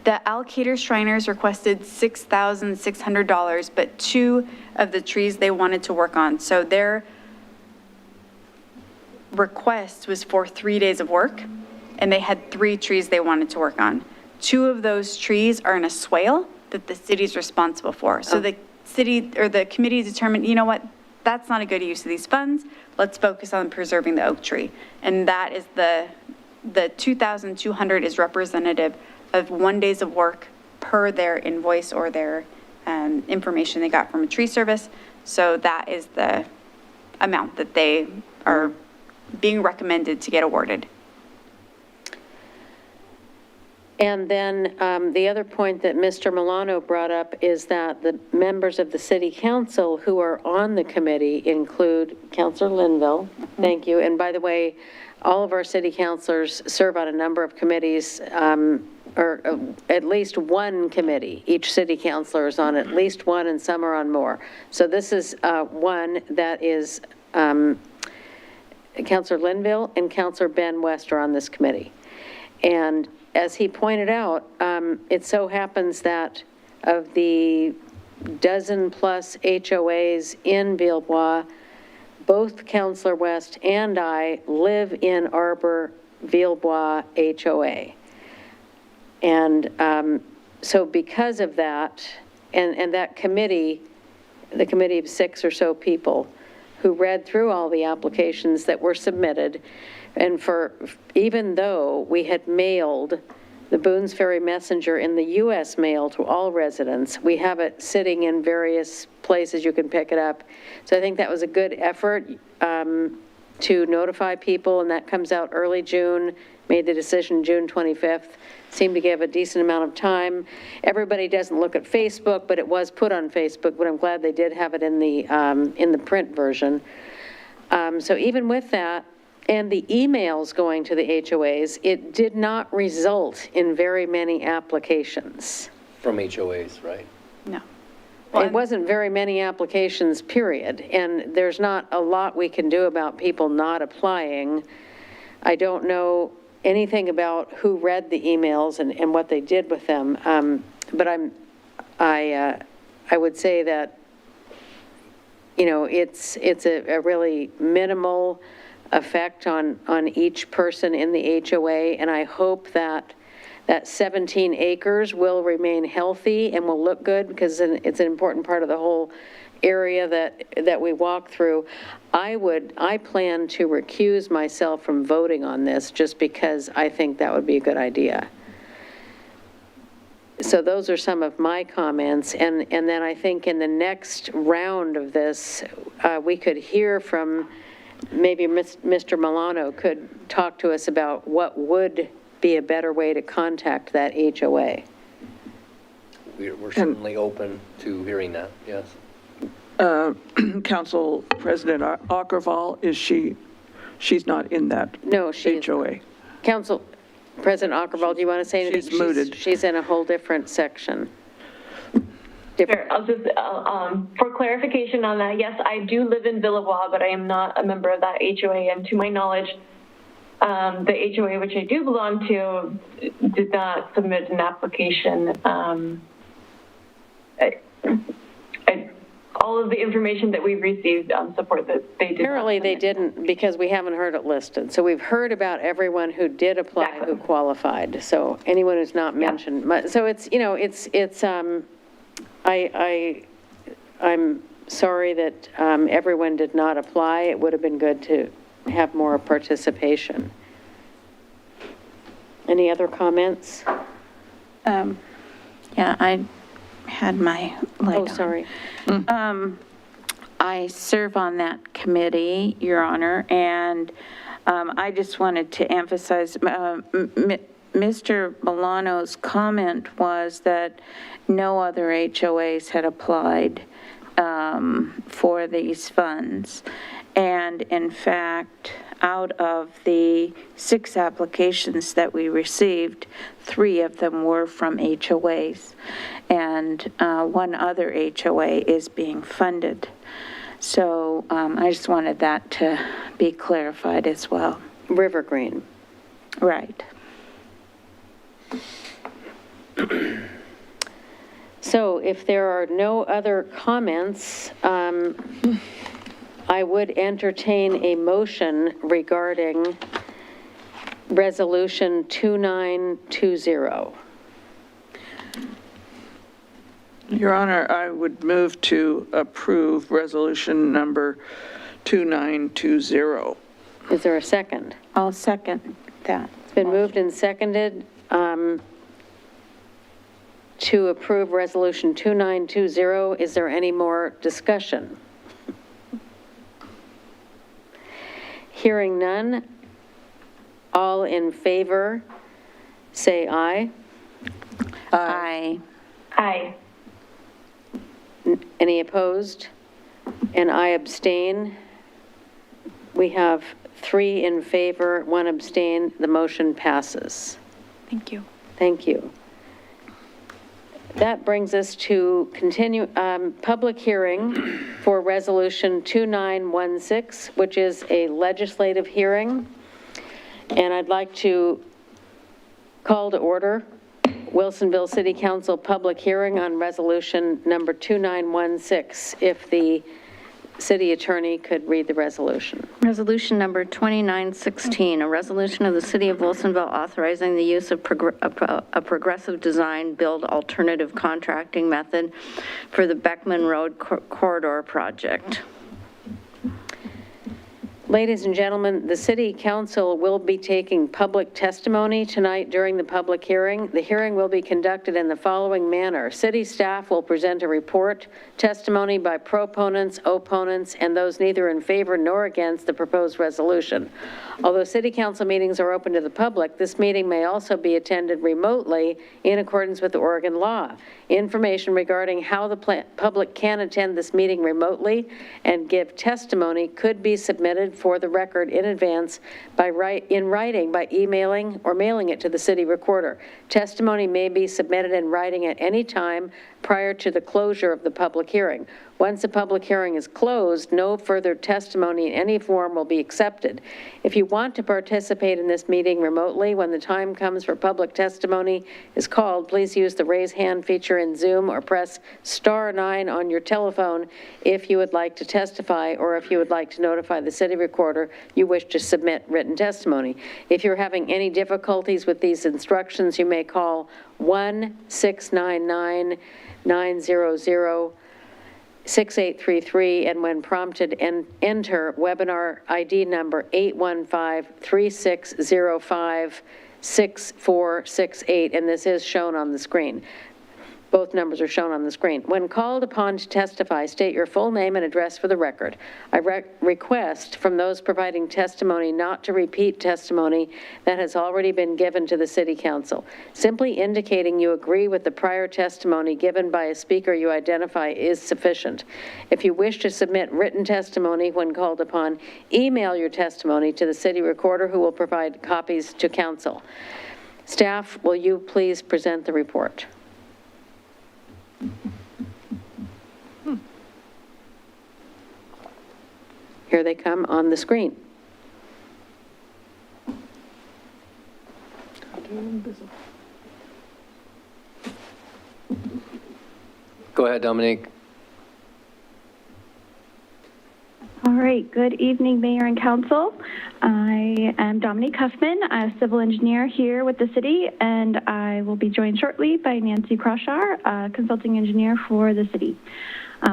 The allocator Shriners requested $6,600, but 2 of the trees they wanted to work on. So their request was for 3 days of work, and they had 3 trees they wanted to work on. 2 of those trees are in a swale that the city's responsible for. So the city or the committee determined, you know what, that's not a good use of these funds. Let's focus on preserving the oak tree. And that is the 2,200 is representative of 1 days of work per their invoice or their information they got from a tree service. So that is the amount that they are being recommended to get awarded. And then the other point that Mr. Milano brought up is that the members of the city council who are on the committee include Councilor Linville. Thank you. And by the way, all of our city councilors serve on a number of committees, or at least one committee. Each city councilor is on at least one, and some are on more. So this is one that is Councilor Linville and Councilor Ben West are on this committee. And as he pointed out, it so happens that of the dozen plus HOAs in Villebois, both Councilor West and I live in Arbor Villebois HOA. And so because of that, and that committee, the committee of 6 or so people who read through all the applications that were submitted, and even though we had mailed the Boones Ferry Messenger in the U.S. mail to all residents, we have it sitting in various places you can pick it up. So I think that was a good effort to notify people, and that comes out early June, made the decision June 25th. Seemed to give a decent amount of time. Everybody doesn't look at Facebook, but it was put on Facebook, but I'm glad they did have it in the print version. So even with that, and the emails going to the HOAs, it did not result in very many applications. From HOAs, right? No. It wasn't very many applications, period. And there's not a lot we can do about people not applying. I don't know anything about who read the emails and what they did with them. But I would say that, you know, it's a really minimal effect on each person in the HOA, and I hope that 17 acres will remain healthy and will look good, because it's an important part of the whole area that we walk through. I plan to recuse myself from voting on this just because I think that would be a good idea. So those are some of my comments, and then I think in the next round of this, we could hear from maybe Mr. Milano could talk to us about what would be a better way to contact that HOA. We're certainly open to hearing that, yes. Council President Ockervall, she's not in that No, she's HOA. Council President Ockervall, do you want to say anything? She's mooted. She's in a whole different section. Sure. I'll just, for clarification on that, yes, I do live in Villebois, but I am not a member of that HOA. And to my knowledge, The HOA, which I do belong to, did not submit an application. All of the information that we've received support that they did. Apparently they didn't, because we haven't heard it listed. So we've heard about everyone who did apply, Exactly. who qualified. So anyone who's not mentioned, so it's, you know, I'm sorry that everyone did not apply. It would have been good to have more participation. Any other comments? Yeah, I had my light Oh, on. sorry. I serve on that committee, Your Honor, and I just wanted to emphasize, Mr. Milano's comment was that no other HOAs had applied for these funds. And in fact, out of the 6 applications that we received, 3 of them were from HOAs, and 1 other HOA is being funded. So I just wanted that to be clarified as well. River Green. Right. So if there are no other comments, I would entertain a motion regarding Resolution 2920. Your Honor, I would move to approve resolution number 2920. Is there a second? I'll second that. It's been moved and seconded to approve Resolution 2920. Is there any more discussion? Hearing none, all in favor, say aye. Aye. Aye. Any opposed? And I abstain. We have 3 in favor, 1 abstain. The motion passes. Thank you. Thank you. That brings us to public hearing for Resolution 2916, which is a legislative hearing. And I'd like to call to order Wilsonville City Council public hearing on resolution number 2916. If the city attorney could read the resolution. Resolution number 2916, a resolution of the City of Wilsonville authorizing the use of a progressive design build alternative contracting method for the Beckman Road Corridor project. Ladies and gentlemen, the City Council will be taking public testimony tonight during the public hearing. The hearing will be conducted in the following manner. City staff will present a report, testimony by proponents, opponents, and those neither in favor nor against the proposed resolution. Although City Council meetings are open to the public, this meeting may also be attended remotely in accordance with the Oregon law. Information regarding how the public can attend this meeting remotely and give testimony could be submitted for the record in advance in writing by emailing or mailing it to the city recorder. Testimony may be submitted in writing at any time prior to the closure of the public hearing. Once the public hearing is closed, no further testimony in any form will be accepted. If you want to participate in this meeting remotely, when the time comes for public testimony is called, please use the raise hand feature in Zoom or press *9 on your telephone if you would like to testify or if you would like to notify the city recorder you wish to submit written testimony. If you're having any difficulties with these instructions, you may call 1-699-900-6833, and when prompted, enter webinar ID number 815-3605-6468, and this is shown on the screen. Both numbers are shown on the screen. When called upon to testify, state your full name and address for the record. I request from those providing testimony not to repeat testimony that has already been given to the City Council. Simply indicating you agree with the prior testimony given by a speaker you identify is sufficient. If you wish to submit written testimony when called upon, email your testimony to the City Recorder, who will provide copies to Council. Staff, will you please present the report? Here they come on the screen. Go ahead, Dominique. All right, good evening, Mayor and Council. I am Dominique Huffman, a civil engineer here with the city, and I will be joined shortly by Nancy Croshar, a consulting engineer for the city.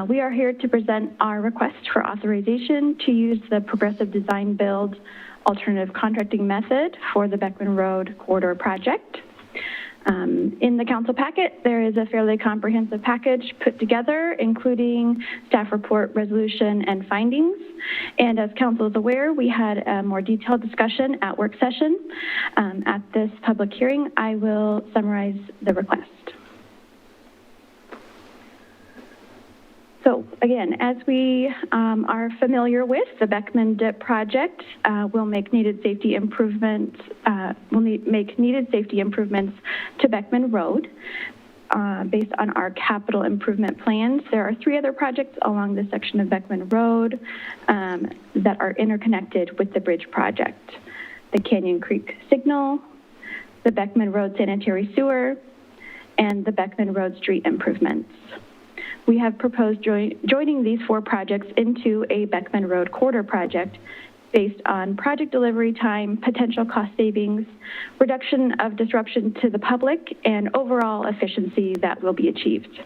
We are here to present our request for authorization to use the Progressive Design Build alternative contracting method for the Beckman Road corridor project. In the council packet, there is a fairly comprehensive package put together, including staff report, resolution, and findings. And as council is aware, we had a more detailed discussion at work session. At this public hearing, I will summarize the request. So again, as we are familiar with, the Beckman DIP project will make needed safety improvements. Make needed safety improvements to Beckman Road based on our capital improvement plans. There are 3 other projects along this section of Beckman Road that are interconnected with the bridge project: the Canyon Creek Signal, the Beckman Road Sanitary Sewer, and the Beckman Road Street improvements. We have proposed joining these 4 projects into a Beckman Road corridor project based on project delivery time, potential cost savings, reduction of disruption to the public, and overall efficiency that will be achieved.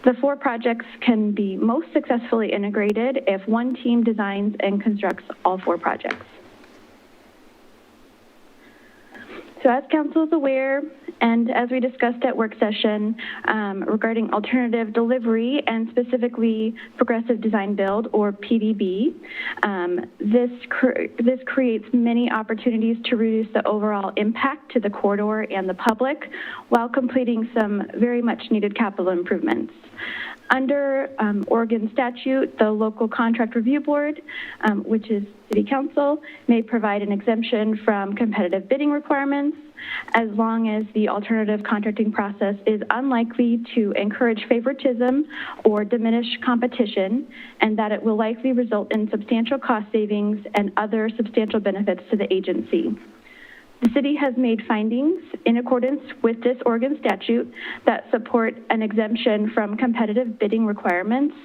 The 4 projects can be most successfully integrated if one team designs and constructs all 4 projects. So as council is aware, and as we discussed at work session regarding alternative delivery and specifically Progressive Design Build, or PDB, this creates many opportunities to reduce the overall impact to the corridor and the public while completing some very much needed capital improvements. Under Oregon statute, the local contract review board, which is city council, may provide an exemption from competitive bidding requirements as long as the alternative contracting process is unlikely to encourage favoritism or diminish competition, and that it will likely result in substantial cost savings and other substantial benefits to the agency. The city has made findings in accordance with this Oregon statute that support an exemption from competitive bidding requirements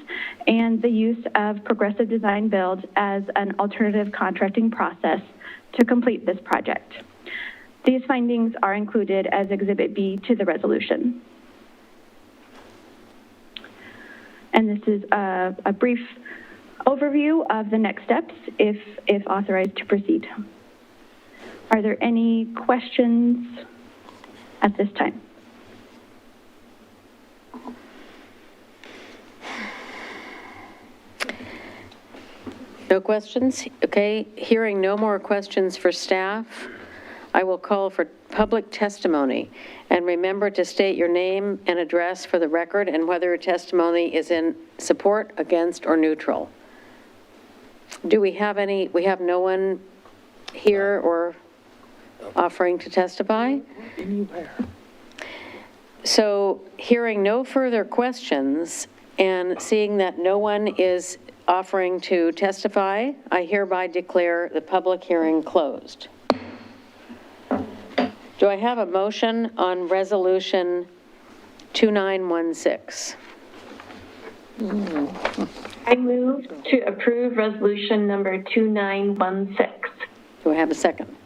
and the use of Progressive Design Build as an alternative contracting process to complete this project. These findings are included as Exhibit B to the resolution. And this is a brief overview of the next steps if authorized to proceed. Are there any questions at this time? No questions? Okay, hearing no more questions for staff, I will call for public testimony. And remember to state your name and address for the record and whether your testimony is in support, against, or neutral. Do we have any? We have no one here or offering to testify? Anywhere. So hearing no further questions and seeing that no one is offering to testify, I hereby declare the public hearing closed. Do I have a motion on resolution 2916? I move to approve resolution number 2916. Do I have a second?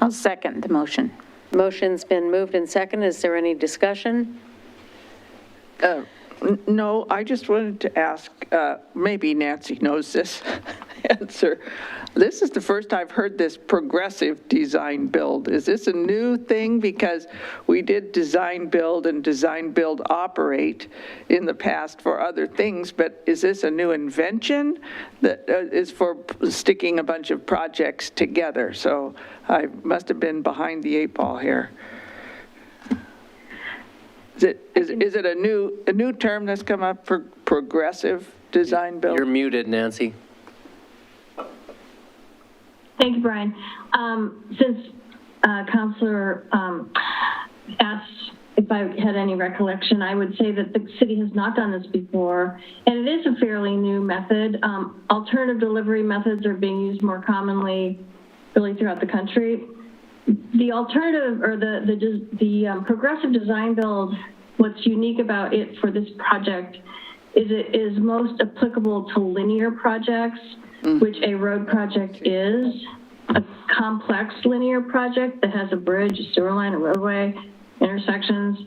I'll second the motion. Motion's been moved and seconded. Is there any discussion? No, I just wanted to ask, maybe Nancy knows this answer. This is the first I've heard this Progressive Design Build. Is this a new thing? Because we did design build and design build operate in the past for other things, but is this a new invention that is for sticking a bunch of projects together? So I must have been behind the 8 ball here. Is it a new term that's come up for Progressive Design Build? You're muted, Nancy. Thank you, Brian. Since Councilor asked if I had any recollection, I would say that the city has not done this before, and it is a fairly new method. Alternative delivery methods are being used more commonly really throughout the country. the alternative or the progressive design build, what's unique about it for this project is it is most applicable to linear projects, which a road project is. A complex linear project that has a bridge, a sewer line, a roadway, intersections.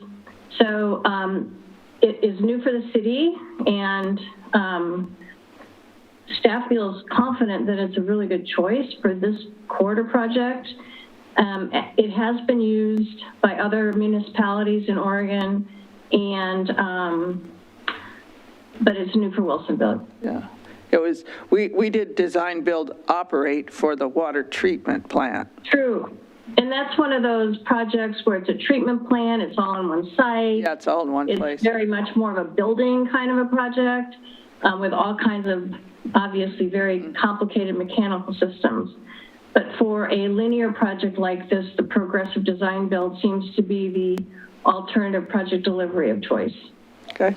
So it is new for the city, and staff feels confident that it's a really good choice for this corridor project. It has been used by other municipalities in Oregon, and but it's new for Wilsonville. Yeah. It was, we did design, build, operate for the water treatment plant. True. And that's one of those projects where it's a treatment plant, it's all in one site. Yeah, it's all in one place. It's very much more of a building kind of a project with all kinds of obviously very complicated mechanical systems. But for a linear project like this, the progressive design build seems to be the alternative project delivery of choice. Okay.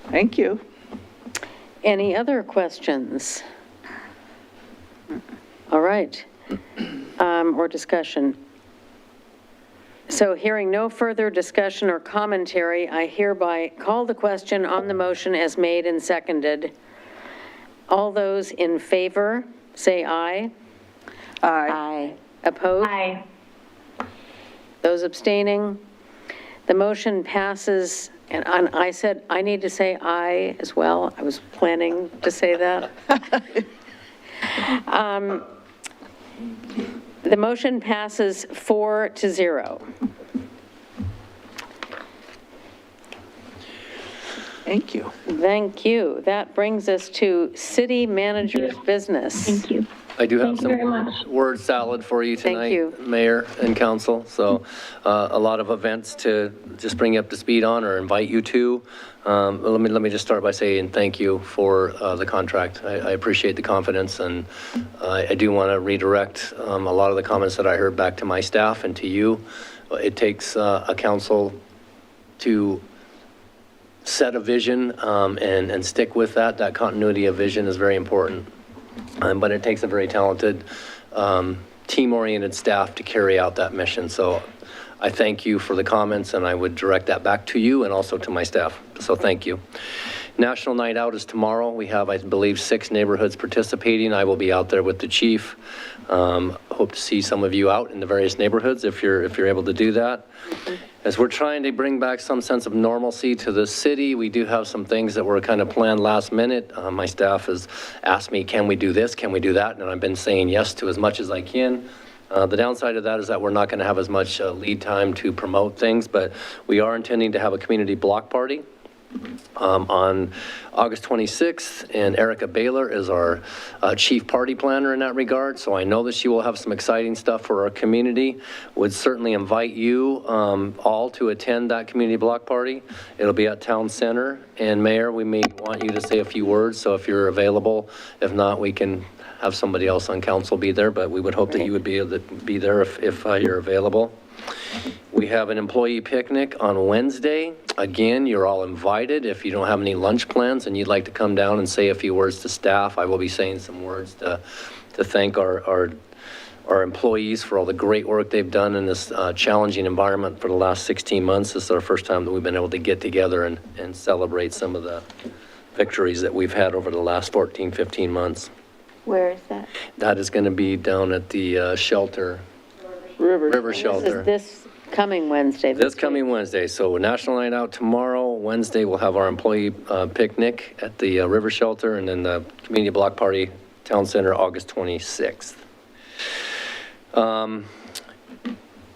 Thank you. Any other questions? All right. Or discussion. So hearing no further discussion or commentary, I hereby call the question on the motion as made and seconded. All those in favor, say aye. Aye. Opposed? Aye. Those abstaining? The motion passes, and I said I need to say aye as well. I was planning to say that. The motion passes 4-0. Thank you. Thank you. That brings us to city manager's business. Thank you. I do have Thank you very some much. word salad for you Thank tonight, you. Mayor and council. So a lot of events to just bring you up to speed on or invite you to. Let me just start by saying thank you for the contract. I appreciate the confidence, and I do want to redirect a lot of the comments that I heard back to my staff and to you. It takes a council to set a vision and stick with that. That continuity of vision is very important. But it takes a very talented, team-oriented staff to carry out that mission. So I thank you for the comments, and I would direct that back to you and also to my staff. So thank you. National Night Out is tomorrow. We have, I believe, 6 neighborhoods participating. I will be out there with the chief. Hope to see some of you out in the various neighborhoods if you're able to do that. As we're trying to bring back some sense of normalcy to the city, we do have some things that were kind of planned last minute. My staff has asked me, can we do this? Can we do that? And I've been saying yes to as much as I can. The downside of that is that we're not going to have as much lead time to promote things, but we are intending to have a community block party on August 26th, and Erica Baylor is our chief party planner in that regard, so I know that she will have some exciting stuff for our community. Would certainly invite you all to attend that community block party. It'll be at Town Center, and Mayor, we may want you to say a few words, so if you're available. If not, we can have somebody else on council be there, but we would hope that you would be able to be there if you're available. We have an employee picnic on Wednesday. Again, you're all invited. If you don't have any lunch plans and you'd like to come down and say a few words to staff, I will be saying some words to thank our employees for all the great work they've done in this challenging environment for the last 16 months. This is our first time that we've been able to get together and celebrate some of the victories that we've had over the last 14, 15 months. Where is that? That is going to be down at the shelter. River Shelter. This is this coming Wednesday. This coming Wednesday. So National Night Out tomorrow. Wednesday, we'll have our employee picnic at the River Shelter, and then the community block party, Town Center, August 26th.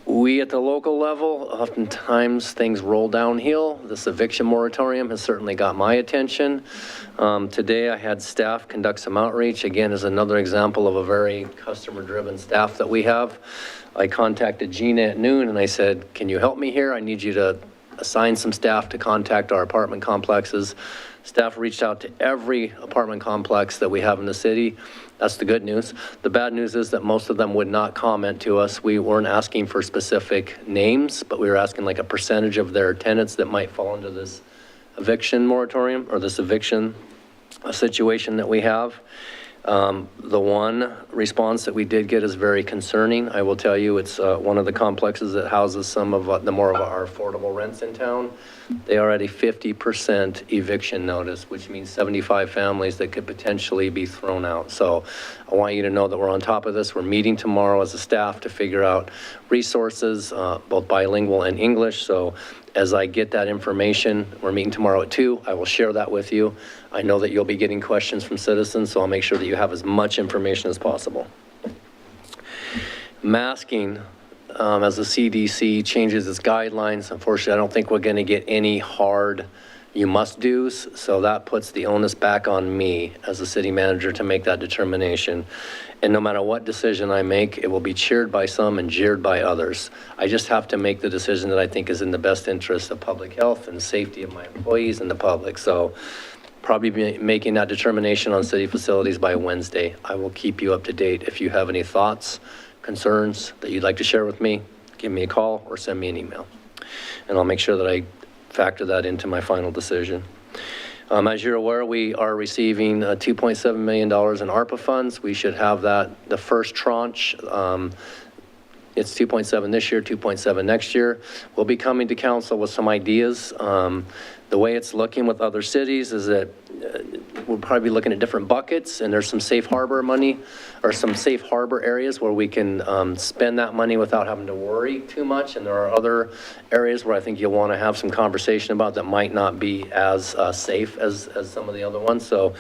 We at the local level, oftentimes things roll downhill. This eviction moratorium has certainly got my attention. Today I had staff conduct some outreach. Again, is another example of a very customer-driven staff that we have. I contacted Gina at noon and I said, can you help me here? I need you to assign some staff to contact our apartment complexes. Staff reached out to every apartment complex that we have in the city. That's the good news. The bad news is that most of them would not comment to us. We weren't asking for specific names, but we were asking like a percentage of their tenants that might fall into this eviction moratorium or this eviction situation that we have. The one response that we did get is very concerning. I will tell you, it's one of the complexes that houses some of the more of our affordable rents in town. They are at a 50% eviction notice, which means 75 families that could potentially be thrown out. So I want you to know that we're on top of this. We're meeting tomorrow as a staff to figure out resources, both bilingual and English. So as I get that information, we're meeting tomorrow at 2. I will share that with you. I know that you'll be getting questions from citizens, so I'll make sure that you have as much information as possible. Masking, as the CDC changes its guidelines, unfortunately, I don't think we're going to get any hard you must do's, so that puts the onus back on me as a city manager to make that determination. And no matter what decision I make, it will be cheered by some and jeered by others. I just have to make the decision that I think is in the best interest of public health and safety of my employees and the public. So probably be making that determination on city facilities by Wednesday. I will keep you up to date. If you have any thoughts, concerns that you'd like to share with me, give me a call or send me an email. And I'll make sure that I factor that into my final decision. As you're aware, we are receiving $2.7 million in ARPA funds. We should have that, the first tranche. It's 2.7 this year, 2.7 next year. We'll be coming to council with some ideas. The way it's looking with other cities is that we'll probably be looking at different buckets, and there's some safe harbor money or some safe harbor areas where we can spend that money without having to worry too much. And there are other areas where I think you'll want to have some conversation about that might not be as safe as some of the other ones. So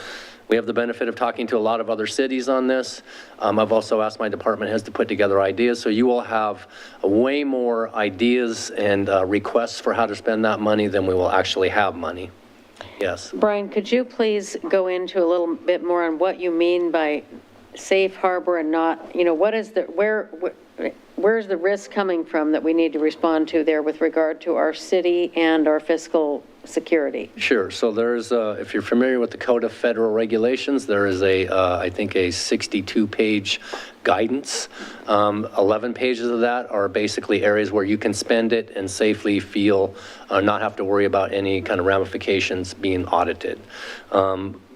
we have the benefit of talking to a lot of other cities on this. I've also asked my department heads to put together ideas. So you will have way more ideas and requests for how to spend that money than we will actually have money. Yes. Brian, could you please go into a little bit more on what you mean by safe harbor and not, you know, what is the, where's the risk coming from that we need to respond to there with regard to our city and our fiscal security? Sure. So there's, if you're familiar with the Code of Federal Regulations, there is a, I think a 62-page guidance. 11 pages of that are basically areas where you can spend it and safely feel, not have to worry about any kind of ramifications being audited.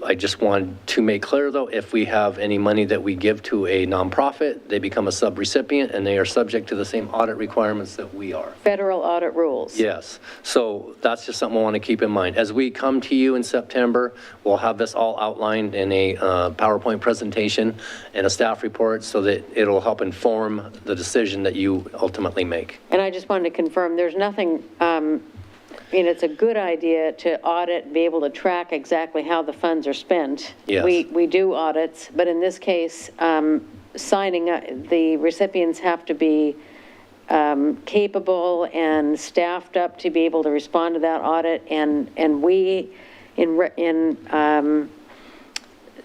I just wanted to make clear, though, if we have any money that we give to a nonprofit, they become a subrecipient and they are subject to the same audit requirements that we are. Federal audit rules. Yes. So that's just something I want to keep in mind. As we come to you in September, we'll have this all outlined in a PowerPoint presentation and a staff report so that it'll help inform the decision that you ultimately make. And I just wanted to confirm, there's nothing, you know, it's a good idea to audit and be able to track exactly how the funds are spent. Yes. We do audits, but in this case, signing up, the recipients have to be capable and staffed up to be able to respond to that audit. And we, in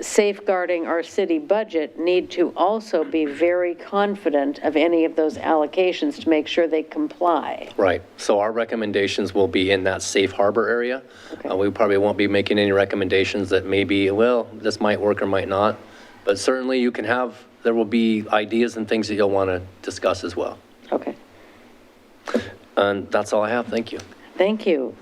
safeguarding our city budget, need to also be very confident of any of those allocations to make sure they comply. Right. So our recommendations will be in that safe harbor area. Okay. We probably won't be making any recommendations that maybe, well, this might work or might not. But certainly you can have, there will be ideas and things that you'll want to discuss as well. Okay. And that's all I have. Thank you. Thank you.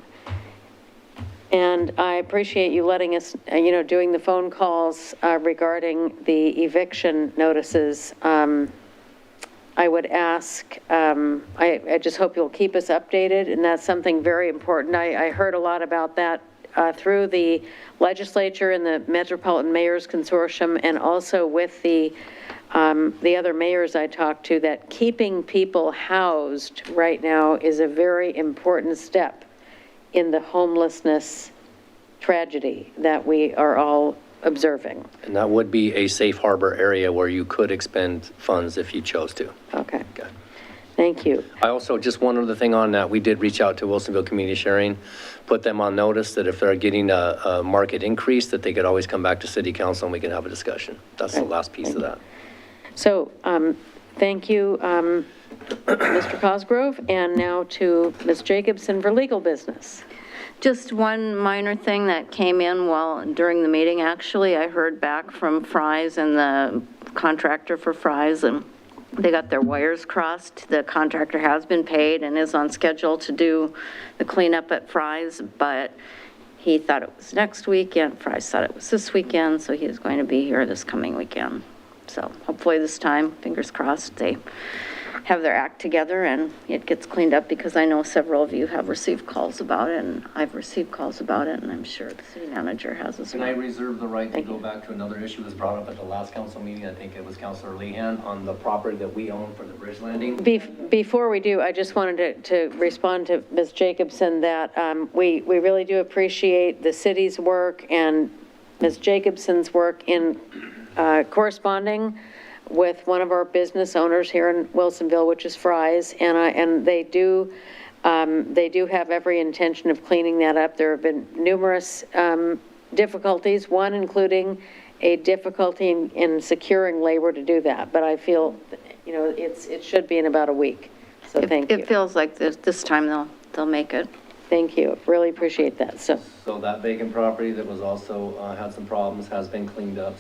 And I appreciate you letting us, you know, doing the phone calls regarding the eviction notices. I would ask, I just hope you'll keep us updated, and that's something very important. I heard a lot about that through the legislature and the Metropolitan Mayors Consortium, and also with the other mayors I talked to, that keeping people housed right now is a very important step in the homelessness tragedy that we are all observing. And that would be a safe harbor area where you could expend funds if you chose to. Okay. Okay. Thank you. I also, just one other thing on that, we did reach out to Wilsonville Community Sharing, put them on notice that if they're getting a market increase, that they could always come back to City Council and we can have a discussion. That's the last piece of that. So thank you, Mr. Cosgrove, and now to Ms. Jacobson for legal business. Just one minor thing that came in during the meeting. Actually, I heard back from Fry's and the contractor for Fry's, and they got their wires crossed. The contractor has been paid and is on schedule to do the cleanup at Fry's, but He thought it was next weekend, Fry's thought it was this weekend, so he is going to be here this coming weekend. So hopefully this time, fingers crossed, they have their act together and it gets cleaned up, because I know several of you have received calls about it, and I've received calls about it, and I'm sure the city manager has as Can well. I reserve the right to go back to another issue that was brought up at the last council meeting? I think it was Councilor Lehan on the property that we own for the bridge landing. Before we do, I just wanted to respond to Ms. Jacobson that we really do appreciate the city's work and Ms. Jacobson's work in corresponding with one of our business owners here in Wilsonville, which is Fry's, and they do have every intention of cleaning that up. There have been numerous difficulties, one including a difficulty in securing labor to do that. But I feel, you know, it should be in about a week. So thank you. It feels like this time they'll make it. Thank you. Really appreciate that. So that vacant property that was also, had some problems has been cleaned up.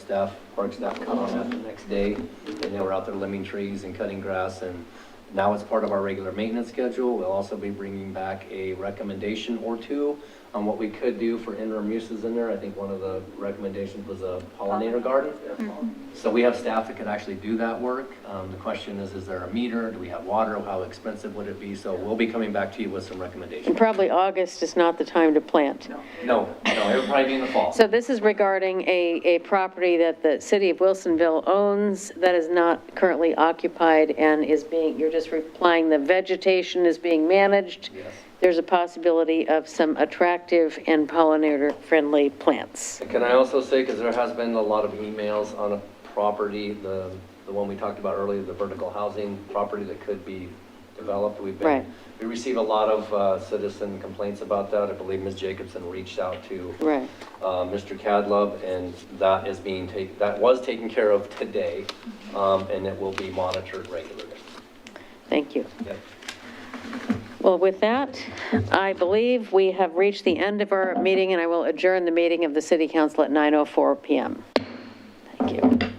Park staff cut on that the next day, and they were out there limbing trees and cutting grass, and now it's part of our regular maintenance schedule. We'll also be bringing back a recommendation or two on what we could do for interim uses in there. I think one of the recommendations was a pollinator garden. So we have staff that could actually do that work. The question is there a meter? Do we have water? How expensive would it be? So we'll be coming back to you with some recommendations. and probably August is not the time to plant. No, it would probably be in the fall. So this is regarding a property that the city of Wilsonville owns that is not currently occupied and is being, you're just replying the vegetation is being managed. Yes. There's a possibility of some attractive and pollinator-friendly plants. Can I also say, because there has been a lot of emails on a property, the one we talked about earlier, the vertical housing property that could be developed. We receive a lot of citizen complaints about that. I believe Ms. Jacobson reached out to Mr. Cadlub, and that is that was taken care of today, and it will be monitored regularly. Thank you. Yep. Well, with that, I believe we have reached the end of our meeting, and I will adjourn the meeting of the City Council at 9:04 p.m. Thank you.